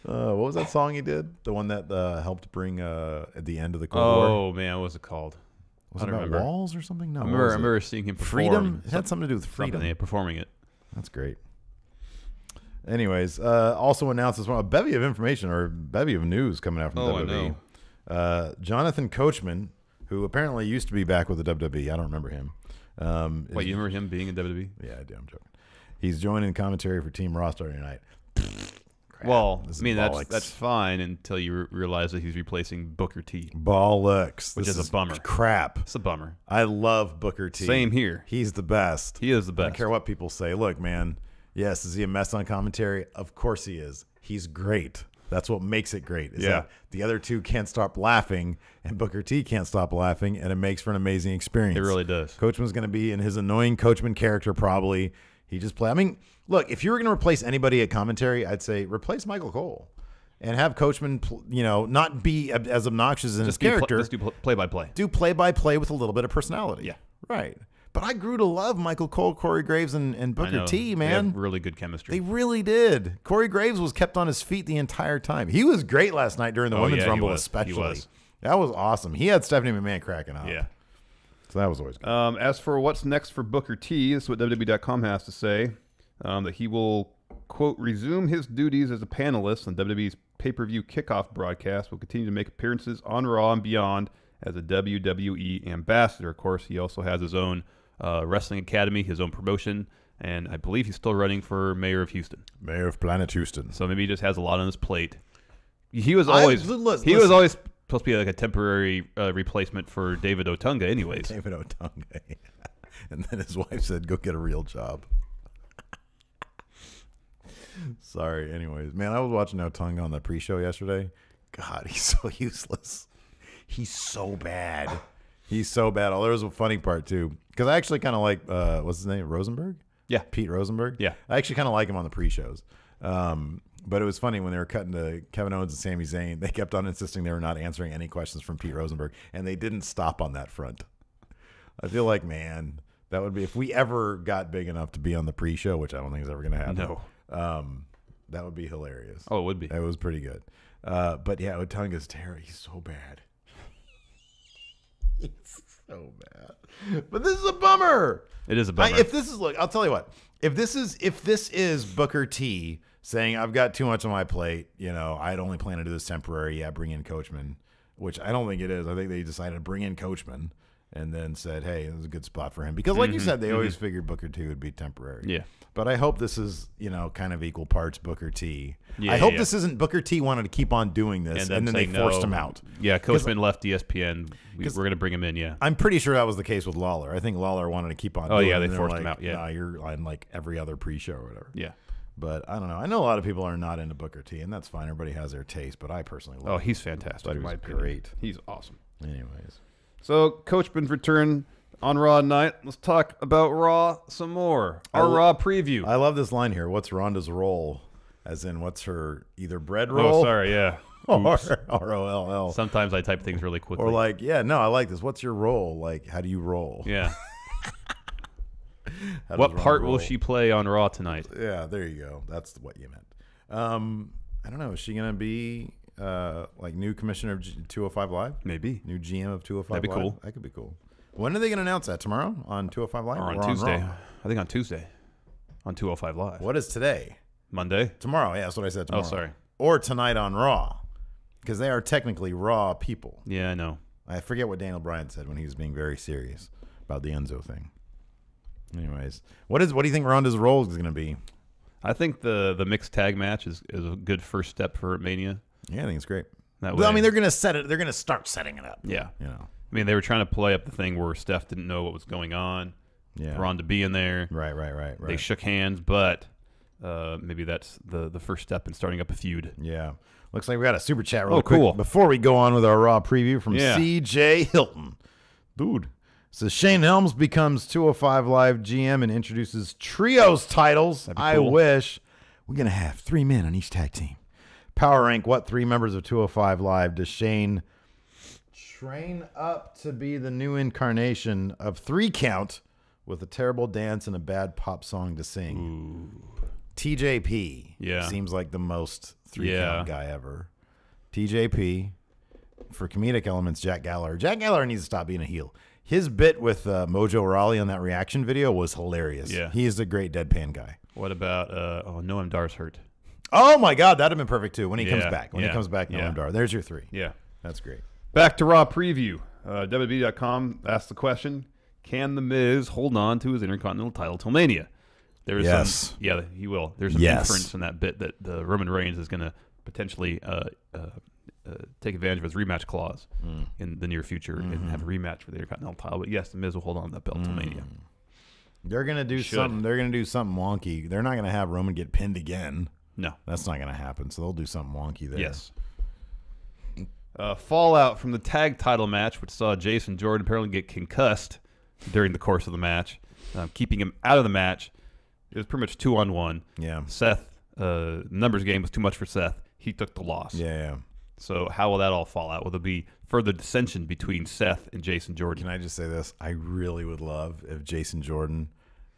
What was that song he did? The one that helped bring at the end of the Cold War? Oh, man. What was it called? Was it about walls or something? No. I remember seeing him perform. Freedom? It had something to do with freedom. Yeah, performing it. That's great. Anyways, also announced as well a bevy of information or a bevy of news coming out from WWE. I know. Jonathan Coachman, who apparently used to be back with the WWE. I don't remember him. Wait, you remember him being in WWE? Yeah, I do. I'm joking. He's joining commentary for Team Raw starting tonight. Well, I mean, that's fine until you realize that he's replacing Booker T. Bollocks. Which is a bummer. Crap. It's a bummer. I love Booker T. Same here. He's the best. He is the best. I don't care what people say. Look, man. Yes, is he a mess on commentary? Of course he is. He's great. That's what makes it great. Is Yeah. that the other two can't stop laughing, and Booker T can't stop laughing, and it makes for an amazing experience. It really does. Coachman's going to be in his annoying Coachman character probably. He just play. I mean, look, if you were going to replace anybody at commentary, I'd say replace Michael Cole and have Coachman, not be as obnoxious in his character. Just do play-by-play. Do play-by-play with a little bit of personality. Yeah. Right. But I grew to love Michael Cole, Corey Graves, and Booker T, man. They have really good chemistry. They really did. Corey Graves was kept on his feet the entire time. He was great last night during the Women's Rumble, especially. He was. That was awesome. He had Stephanie McMahon cracking up. Yeah. So that was always good. As for what's next for Booker T, this is what WWE.com has to say, that he will, quote, resume his duties as a panelist on WWE's pay-per-view kickoff broadcast, will continue to make appearances on Raw and beyond as a WWE ambassador. Of course, he also has his own wrestling academy, his own promotion, and I believe he's still running for mayor of Houston. Mayor of Planet Houston. So maybe he just has a lot on his plate. He was always supposed to be like a temporary replacement for David Otunga anyways. David Otunga. Yeah. And then his wife said, go get a real job. Sorry. Anyways, man, I was watching Otunga on the pre-show yesterday. God, he's so useless. He's so bad. He's so bad. Oh, there was a funny part, too. Because I actually kind of like, what's his name? Rosenberg? Yeah. Pete Rosenberg? Yeah. I actually kind of like him on the pre-shows. But it was funny when they were cutting to Kevin Owens and Sami Zayn, they kept on insisting they were not answering any questions from Pete Rosenberg, and they didn't stop on that front. I feel like, man, that would be, if we ever got big enough to be on the pre-show, which I don't think is ever going to happen. No. That would be hilarious. Oh, it would be. It was pretty good. But yeah, Otunga's terrible. He's so bad. He's so bad. But this is a bummer. It is a bummer. I'll tell you what. If this is Booker T saying, I've got too much on my plate, I'd only plan to do this temporary. Yeah, bring in Coachman, which I don't think it is. I think they decided to bring in Coachman and then said, hey, this is a good spot for him. Because like you said, they always figured Booker T would be temporary. Yeah. But I hope this is, kind of equal parts Booker T. Yeah, I hope this isn't Booker T wanted to keep on doing this, and then they forced him out. Yeah, Coachman left ESPN. We're going to bring him in, yeah. I'm pretty sure that was the case with Lawler. I think Lawler wanted to keep on doing it. Oh, yeah, they and forced like, him out, yeah. Nah, you're on like every other pre-show or whatever. Yeah. But I don't know. I know a lot of people are not into Booker T, and that's fine. Everybody has their taste, but I personally love him. Oh, he's fantastic. But he was great. He's awesome. Anyways. So, Coachman's return on Raw night. Let's talk about Raw some more. Our Raw preview. I love this line here. What's Ronda's role? As in, what's her either bread roll? Oh, sorry, yeah. Or R-O-L-L. Sometimes I type things really quickly. Or like, yeah, no, I like this. What's your role? Like, how do you roll? Yeah. What part will she play on Raw tonight? Yeah, there you go. That's what you meant. I don't know. Is she going to be like new commissioner of 205 Live? Maybe. New GM of 205 That'd be Live? cool. That could be cool. When are they going to announce that? Tomorrow on 205 Live? Or on Tuesday. I think on Tuesday. On 205 Live. What is today? Monday? Tomorrow. Yeah, that's what I said. Tomorrow. Oh, sorry. Or tonight on Raw. Because they are technically Raw people. Yeah, I know. I forget what Daniel Bryan said when he was being very serious about the Enzo thing. Anyways, what do you think Ronda's role is going to be? I think the mixed tag match is a good first step for Mania. Yeah, I think it's great. That Well, way, I mean, they're going to set it. They're going to start setting it up. Yeah. I mean, they were trying to play up the thing where Steph didn't know what was going on. Yeah. Ronda being there. Right. They shook hands, but maybe that's the first step in starting up a feud. Yeah. Looks like we got a super chat real cool. quick before we go on with our Raw preview from Yeah. CJ Hilton. Dude. Says Shane Helms becomes 205 Live GM and introduces trios titles. That'd be I cool. wish. We're going to have 3 men on each tag team. Power rank what 3 members of 205 Live does Shane train up to be the new incarnation of 3 count with a terrible dance and a bad pop song to sing? Ooh. TJP. Yeah. Seems like the most 3 count guy ever. TJP. For comedic elements, Jack Gallagher. Jack Gallagher needs to stop being a heel. His bit with Mojo Rawley on that reaction video was hilarious. Yeah. He is a great deadpan guy. What about Noam Dar's hurt? Oh, my God. That'd have been perfect, too, when he comes Yeah, back. When he yeah, comes back, yeah. Noam Dar. There's your 3. Yeah. That's great. Back to Raw preview. WWE.com asked the question, can The Miz hold on to his Intercontinental title till Mania? There's Yes. Yeah, he will. There's some inference in that bit that the Roman Reigns is going to potentially take advantage of his rematch clause in the near future and have a rematch for the Intercontinental title. But yes, The Miz will hold on to that belt till Mania. They're gonna do something. They're gonna do something wonky. They're not gonna have Roman get pinned again. No. That's not going to happen. So they'll do something wonky there. Yes. Fallout from the tag title match, which saw Jason Jordan apparently get concussed during the course of the match, keeping him out of the match. It was pretty much 2-on-1. Yeah. Seth, numbers game was too much for Seth. He took the loss. Yeah. So how will that all fall out? Will there be further dissension between Seth and Jason Jordan? Can I just say this? I really would love if Jason Jordan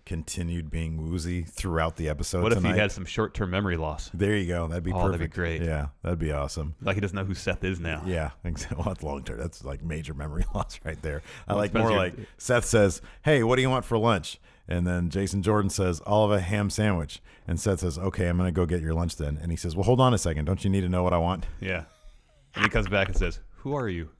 continued being woozy throughout the episode What if tonight. he had some short-term memory loss? There you go. That'd be perfect. That'd be great. Yeah, that'd be awesome. Like he doesn't know who Seth is now. Yeah, exactly. Well, that's long term. That's like major memory loss right there. I Well, like more like Seth says, "Hey, what do you want for lunch?" And then Jason Jordan says, "I'll have a ham sandwich." And Seth says, "Okay, I'm going to go get your lunch then." And he says, "Well, hold on a second. Don't you need to know what I want?" Yeah. And he comes back and says, "Who are you?"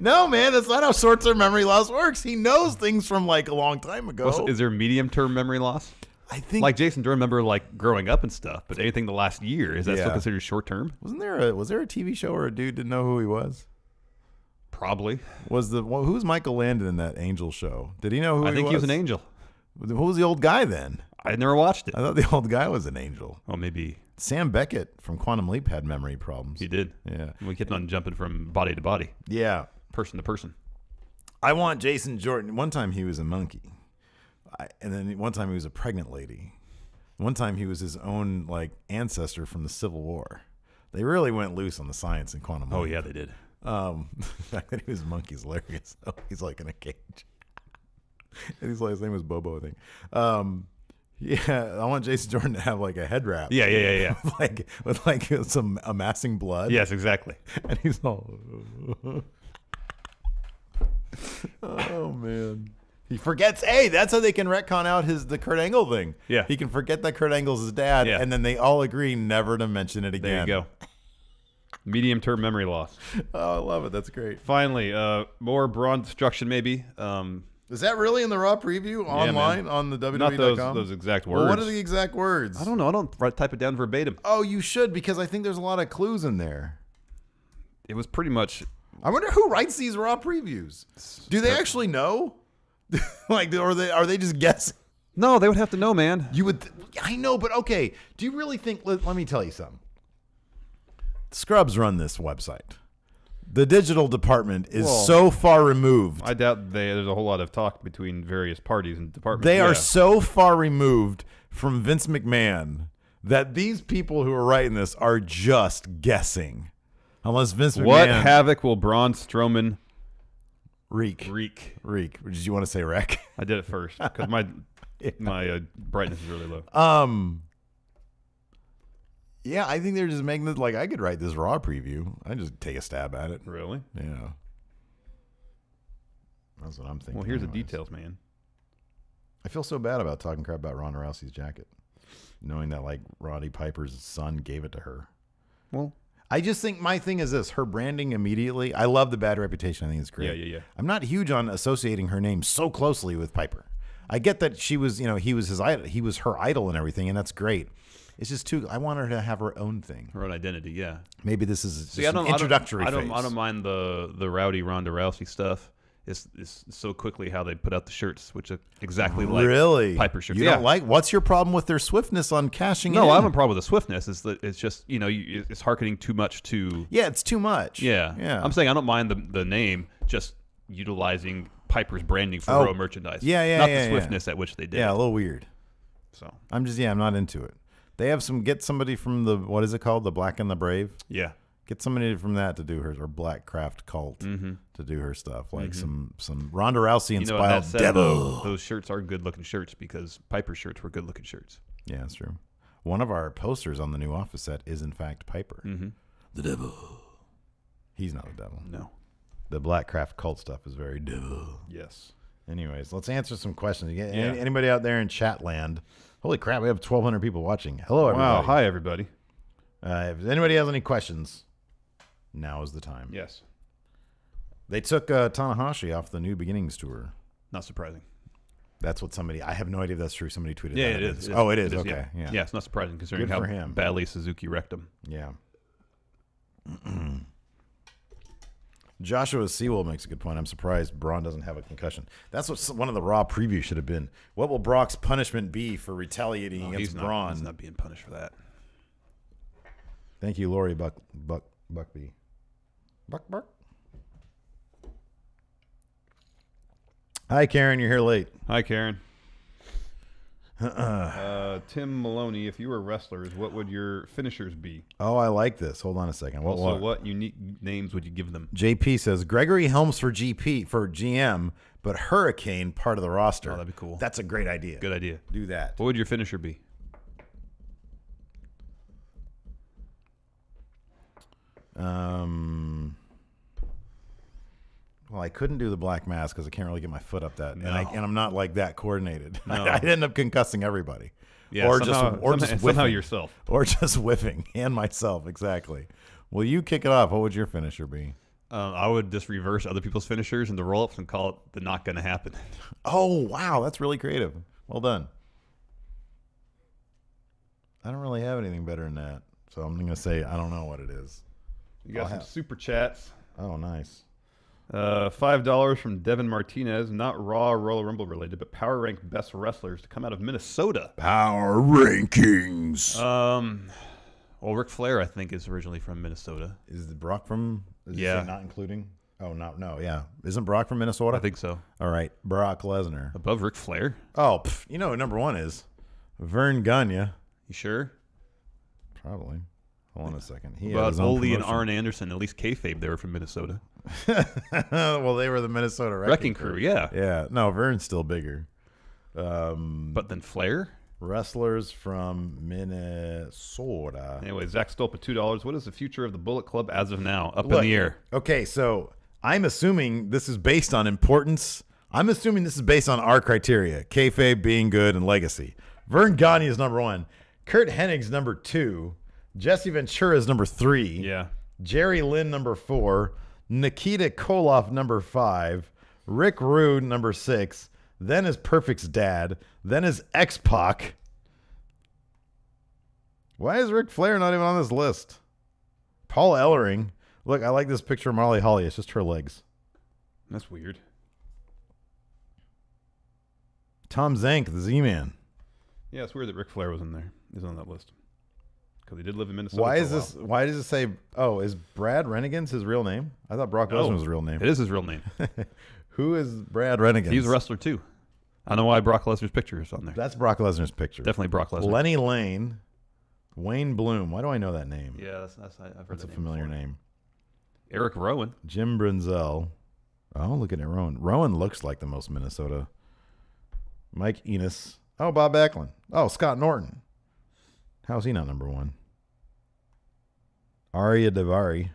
No, man, that's not how short-term memory loss works. He knows things from like a long time ago. Well, is there medium-term memory loss? I think Like Jason Jordan, remember like growing up and stuff, but anything the last year, is that still considered short-term? was there a TV show where a dude didn't know who he was? Probably. Who's Michael Landon in that Angel show? Did he know who he was? I think he was an angel. Who was the old guy then? I never watched it. I thought the old guy was an angel. Oh, maybe Sam Beckett from Quantum Leap had memory problems. he did. Yeah. We kept on jumping from body to body, Yeah. person to person. I want Jason Jordan. One time he was a monkey. And then one time he was a pregnant lady. One time he was his own like ancestor from the Civil War. They really went loose on the science in Quantum Leap. Oh, yeah, they did. The fact that he was a monkey is hilarious. He's like in a cage. And he's like, his name was Bobo, I think. Yeah, I want Jason Jordan to have like a head wrap. Yeah. with like some amassing blood. Yes, exactly. And he's all, oh man. He forgets. Hey, that's how they can retcon out the Kurt Angle thing. Yeah. He can forget that Kurt Angle's his dad, Yeah. and then they all agree never to mention it again. There you go. Medium-term memory loss. Oh, I love it. That's great. Finally, more Braun destruction maybe. Is that really in the Raw preview online on the WWE.com? Not those exact words. Well, what are the exact words? I don't know. I don't type it down verbatim. Oh, you should, because I think there's a lot of clues in there. It was pretty much. I wonder who writes these Raw previews. Do they actually know? Like, or are they just guessing? No, they would have to know, man. You would. I know, but okay. Do you really think? Let me tell you something. Scrubs run this website. The digital department is so far removed. I doubt there's a whole lot of talk between various parties and departments. They are so far removed from Vince McMahon that these people who are writing this are just guessing. Unless Vince McMahon. What havoc will Braun Strowman wreak? Did you want to say wreck? I did it first because my brightness is really low. Yeah, I think they're just making this like I could write this Raw preview. I just take a stab at it. Really? Yeah. That's what I'm thinking. Well, here's anyways. the details, man. I feel so bad about talking crap about Ronda Rousey's jacket, knowing that like Roddy Piper's son gave it to her. Well, I just think my thing is this: her branding immediately. I love the bad reputation. I think it's great. Yeah. I'm not huge on associating her name so closely with Piper. I get that she was, he was his idol. He was her idol and everything, and that's great. It's just too. I want her to have her own thing, her own identity. Yeah. Maybe this is just an introductory phase. I don't mind the rowdy Ronda Rousey stuff. It's so quickly how they put out the shirts, which are exactly like Piper shirts. You don't like? What's your problem with their swiftness on cashing in? No, I have a problem with the swiftness. It's just it's hearkening too much to. Yeah, it's too much. Yeah. I'm saying I don't mind the name, just utilizing Piper's branding for her own merchandise. Not the swiftness at which they did. Yeah, a little weird. So I'm not into it. They have get somebody from the, what is it called? The Black and the Brave? Yeah. Get somebody from that to do her, or Black Craft Cult to do her stuff. Like some Ronda Rousey inspired devil. Those shirts are good looking shirts because Piper's shirts were good looking shirts. Yeah, that's true. One of our posters on the new Office set is in fact Piper. The devil. He's not the devil. No. The Black Craft Cult stuff is very devil. Yes. Anyways, let's answer some questions. Anybody out there in chat land? Holy crap, we have 1,200 people watching. Hello, everybody. Wow, hi, everybody. If anybody has any questions, now is the time. Yes. They took Tanahashi off the New Beginnings tour. Not surprising. That's what somebody, I have no idea if that's true. Somebody tweeted Yeah, that. it is. Oh, it is. It is, Okay. Yeah. Yeah, it's not surprising considering Good how for him. badly Suzuki wrecked him. Yeah. Joshua Sewell makes a good point. I'm surprised Braun doesn't have a concussion. That's what one of the Raw previews should have been. What will Brock's punishment be for retaliating against Braun? He's not being punished for that. Thank you, Lori Buckby. Buck. Hi, Karen. You're here late. Hi, Karen. Tim Maloney, if you were wrestlers, what would your finishers be? Oh, I like this. Hold on a second. What unique names would you give them? JP says Gregory Helms for GM, but Hurricane part of the roster. Oh, that'd be cool. That's a great idea. Good idea. Do that. What would your finisher be? Well, I couldn't do the black mass because I can't really get my foot up that, No. and I'm not like that coordinated. No. I'd end up concussing everybody. Yeah, or somehow whiffing. yourself. Or just whiffing and myself, exactly. Well, you kick it off. What would your finisher be? I would just reverse other people's finishers into roll-ups and call it the not going to happen. Oh, wow. That's really creative. Well done. I don't really have anything better than that. So I'm going to say I don't know what it is. You got some super chats. Oh, nice. $5 from Devin Martinez, not Raw Royal Rumble related, but power rank best wrestlers to come out of Minnesota. Power rankings. Well, Ric Flair, I think, is originally from Minnesota. Is Brock from? Yeah. Not including. Oh no, yeah. Isn't Brock from Minnesota? I think so. All right, Brock Lesnar. Above Ric Flair? Oh, you know who number one is? Vern Gagne. You sure? Probably. Hold on a second. He About Ole and Arn Anderson, at least kayfabe, they were from Minnesota. Well, they were the Minnesota Wrecking Crew, yeah. Yeah. No, Vern's still bigger. But then Flair? Wrestlers from Minnesota. Anyway, Zach Stolpa, $2. What is the future of the Bullet Club as of now? Up Look, in the air. Okay, so I'm assuming this is based on importance. I'm assuming this is based on our criteria. Kayfabe, being good, and legacy. Vern Gagne is number one. Kurt Hennig's number two. Jesse Ventura is number three. Yeah. Jerry Lynn, number four. Nikita Koloff, number five. Rick Rude, number six. Then is Perfect's dad. Then is X-Pac. Why is Ric Flair not even on this list? Paul Ellering. Look, I like this picture of Marley Holly. It's just her legs. That's weird. Tom Zank, the Z-Man. Yeah, it's weird that Ric Flair was in there. He's on that list. Because he did live in Minnesota. Why for is a while. this? Why does it say? Oh, is Brad Renegans his real name? I thought Brock Lesnar was his real name. It is his real name. Who is Brad Renegans? He's a wrestler too. I don't know why Brock Lesnar's picture is on there. That's Brock Lesnar's picture. Definitely Brock Lesnar. Lenny Lane, Wayne Bloom. Why do I know that name? Yeah, I've heard That's a that familiar before. name. Eric Rowan. Jim Brunzell. Oh, look at it, Rowan. Rowan looks like the most Minnesota. Mike Enos. Oh, Bob Backlund. Oh, Scott Norton. How's he not number one? Arya Davari.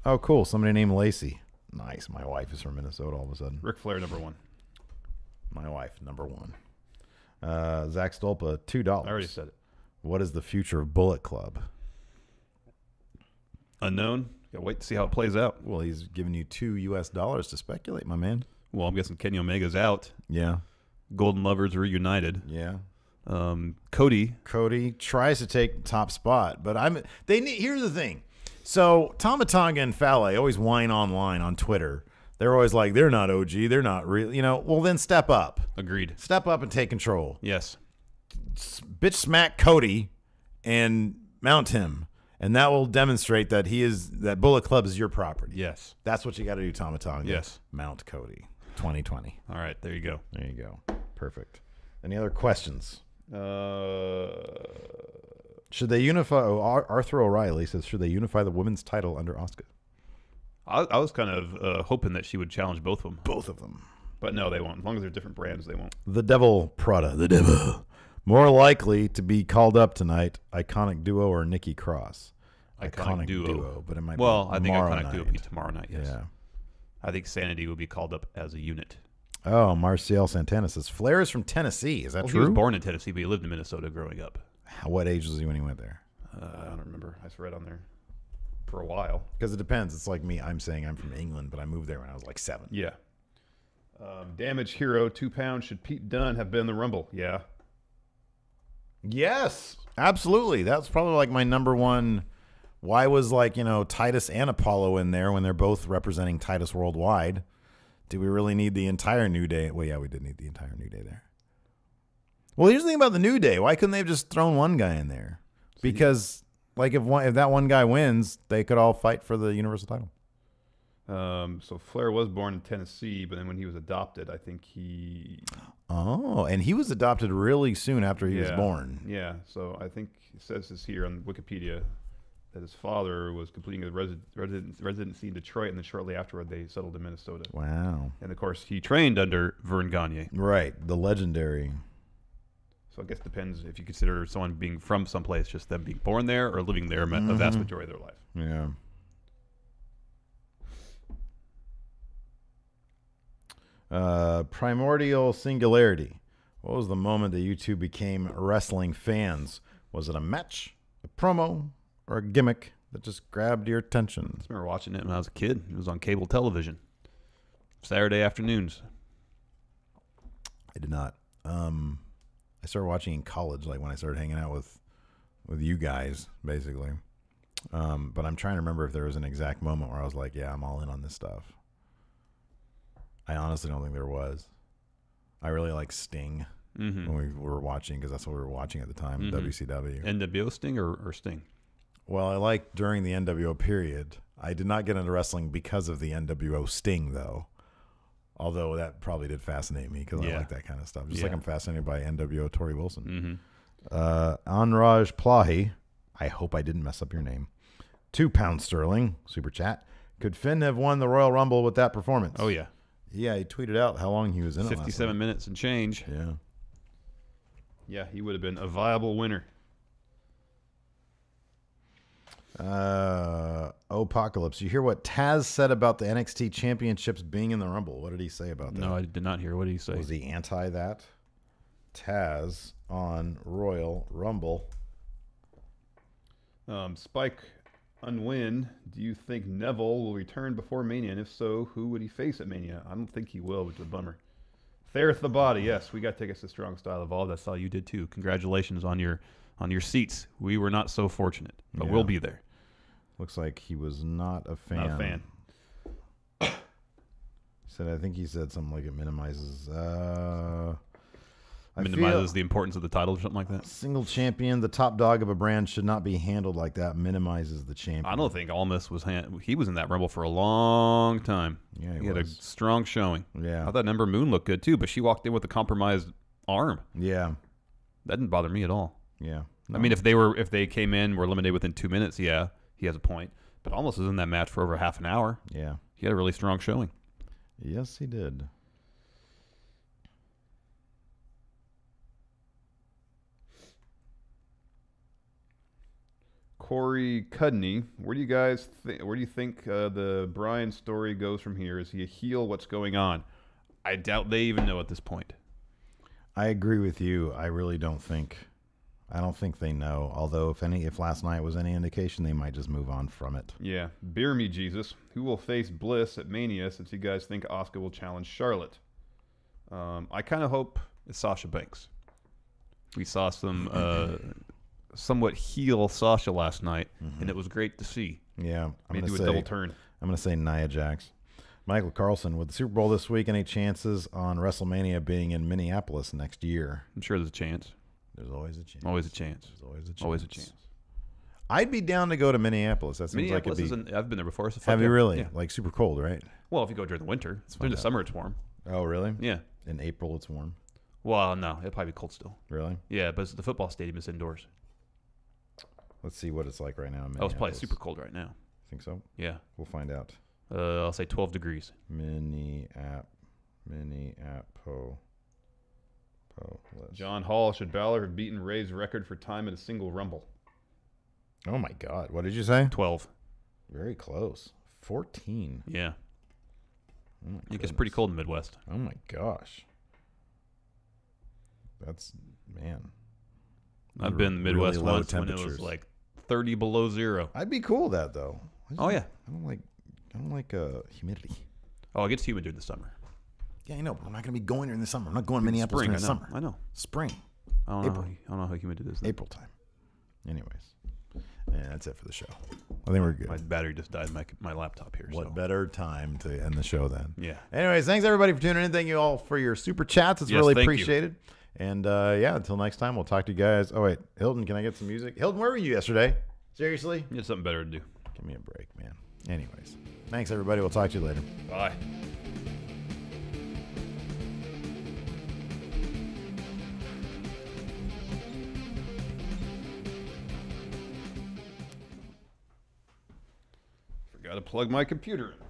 Oh, cool. Somebody named Lacey. Nice. My wife is from Minnesota all of a sudden. Ric Flair, number one. My wife, number one. Zach Stolpa, $2. I already said it. What is the future of Bullet Club? Unknown. Gotta wait to see how it plays out. Well, he's giving you $2 to speculate, my man. Well, I'm guessing Kenny Omega's out. Yeah. Golden Lovers reunited. Yeah. Cody tries to take top spot, but here's the thing. So Tama Tonga and Fale always whine online on Twitter. They're always like, they're not OG, they're not real. Well, then step up. Agreed. Step up and take control. Yes. Bitch smack Cody and mount him, and that will demonstrate that that Bullet Club is your property. Yes. That's what you got to do, Tama Tonga. Yes. Mount Cody. 2020. All right, there you go. There you go. Perfect. Any other questions? Should they unify? Arthur O'Reilly says, should they unify the women's title under Asuka? I was kind of hoping that she would challenge both of them. Both of them. But no, they won't. As long as they're different brands, they won't. The Devil Prada. The Devil. More likely to be called up tonight, Iconic Duo or Nikki Cross? Iconic Duo. But it might Well, be I think tomorrow Iconic Duo will be tomorrow night, yes. Yeah. I think Sanity will be called up as a unit. Oh, Marcial Santana says, Flair is from Tennessee. Is that true? He was born in Tennessee, but he lived in Minnesota growing up. What age was he when he went there? I don't remember. I read on there for a while. Because it depends. It's like me. I'm saying I'm from England, but I moved there when I was like 7. Yeah. Damage Hero, 2 pounds. Should Pete Dunne have been in the Rumble? Yeah. Yes, absolutely. That's probably like my number one. Why was Titus and Apollo in there when they're both representing Titus worldwide? Do we really need the entire New Day? Well, yeah, we did need the entire New Day there. Well, here's the thing about the New Day. Why couldn't they have just thrown one guy in there? Because, Like if that one guy wins, they could all fight for the Universal title. So Flair was born in Tennessee, but then when he was adopted, I think he... Oh, and he was adopted really soon after he was born. Yeah, so I think it says this here on Wikipedia that his father was completing a residency in Detroit, and then shortly afterward they settled in Minnesota. Wow. And of course, he trained under Vern Gagne. Right, the legendary. So I guess it depends if you consider someone being from someplace, just them being born there or living there a vast majority of their life. Yeah. Primordial Singularity. What was the moment that you two became wrestling fans? Was it a match, a promo, or a gimmick that just grabbed your attention? I remember watching it when I was a kid. It was on cable television. Saturday afternoons. I did not. I started watching in college, like when I started hanging out with you guys, basically. But I'm trying to remember if there was an exact moment where I was like, yeah, I'm all in on this stuff. I honestly don't think there was. I really like Sting when we were watching, because that's what we were watching at the time, WCW. NWO Sting or Sting? Well, I liked during the NWO period. I did not get into wrestling because of the NWO Sting, though. Although that probably did fascinate me, because I like that kind of stuff. Just like I'm fascinated by NWO Tori Wilson. Anraj Plahi, I hope I didn't mess up your name. £2 sterling, super chat. Could Finn have won the Royal Rumble with that performance? Oh, yeah. Yeah, he tweeted out how long he was in it. 57 minutes and change. Yeah. Yeah, he would have been a viable winner. Apocalypse. You hear what Taz said about the NXT championships being in the Rumble? What did he say about that? No, I did not hear. What did he say? Was he anti that? Taz on Royal Rumble. Spike Unwin, do you think Neville will return before Mania? And if so, who would he face at Mania? I don't think he will, which is a bummer. Thareth the Body, yes, we got tickets to Strong Style Evolved. I saw you did too. Congratulations on your seats. We were not so fortunate, but we'll be there. Looks like he was not a fan. Not a fan. I think he said something like it minimizes the importance of the title or something like that. Single champion, the top dog of a brand should not be handled like that. Minimizes the champion. I don't think Almas was he was in that Rumble for a long time. Yeah, he had a strong showing. Yeah, I thought Ember Moon looked good too, but she walked in with a compromised arm. Yeah, that didn't bother me at all. Yeah, no. I mean, if they came in, were eliminated within 2 minutes, yeah, he has a point. But Almas was in that match for over half an hour. Yeah, he had a really strong showing. Yes, he did. Corey Cudney, where do you think the Bryan story goes from here? Is he a heel? What's going on? I doubt they even know at this point. I agree with you. I really don't think. I don't think they know. Although if last night was any indication, they might just move on from it. Yeah. Beer me, Jesus. Who will face Bliss at Mania, since you guys think Asuka will challenge Charlotte? I kind of hope it's Sasha Banks. We saw some somewhat heel Sasha last night, and it was great to see. Yeah. I'm do a double turn. I'm going to say Nia Jax. Michael Carlson, with the Super Bowl this week, any chances on WrestleMania being in Minneapolis next year? I'm sure there's a chance. There's always a chance. Always a chance. There's always a chance. Always a chance. I'd be down to go to Minneapolis. That seems like it'd be. I've been there before. It's have you really? Yeah. Like super cold, right? Well, if you go during the winter, during the summer it's warm. Oh, really? Yeah. In April it's warm. Well, no, it'll probably be cold still. Really? Yeah, but the football stadium is indoors. Let's see what it's like right now in Minneapolis. Oh, it's probably super cold right now. Think so? Yeah. We'll find out. I'll say 12 degrees. Minneapolis. John Hall, should Balor have beaten Ray's record for time in a single Rumble? Oh my God! What did you say? 12. Very close. 14. Yeah. Oh it gets pretty cold in the Midwest. Oh my gosh. That's man. I've been in the Midwest really once when it was like 30 below zero. I'd be cool with that though. Oh yeah. I don't like humidity. Oh, it gets humid during the summer. Yeah, I know, but I'm not going to be going during the summer. I'm not going to Minneapolis during the summer. I know. Spring. I April. don't know how humid it is. April time. Anyways. Yeah, that's it for the show. I think we're good. My battery just died in my laptop here. What better time to end the show then? Yeah. Anyways, thanks everybody for tuning in. Thank you all for your super chats. It's really appreciated. And yeah, until next time, we'll talk to you guys. Oh, wait. Hilton, can I get some music? Hilton, where were you yesterday? Seriously? You had something better to do. Give me a break, man. Anyways, thanks, everybody. We'll talk to you later. Bye. Forgot to plug my computer in.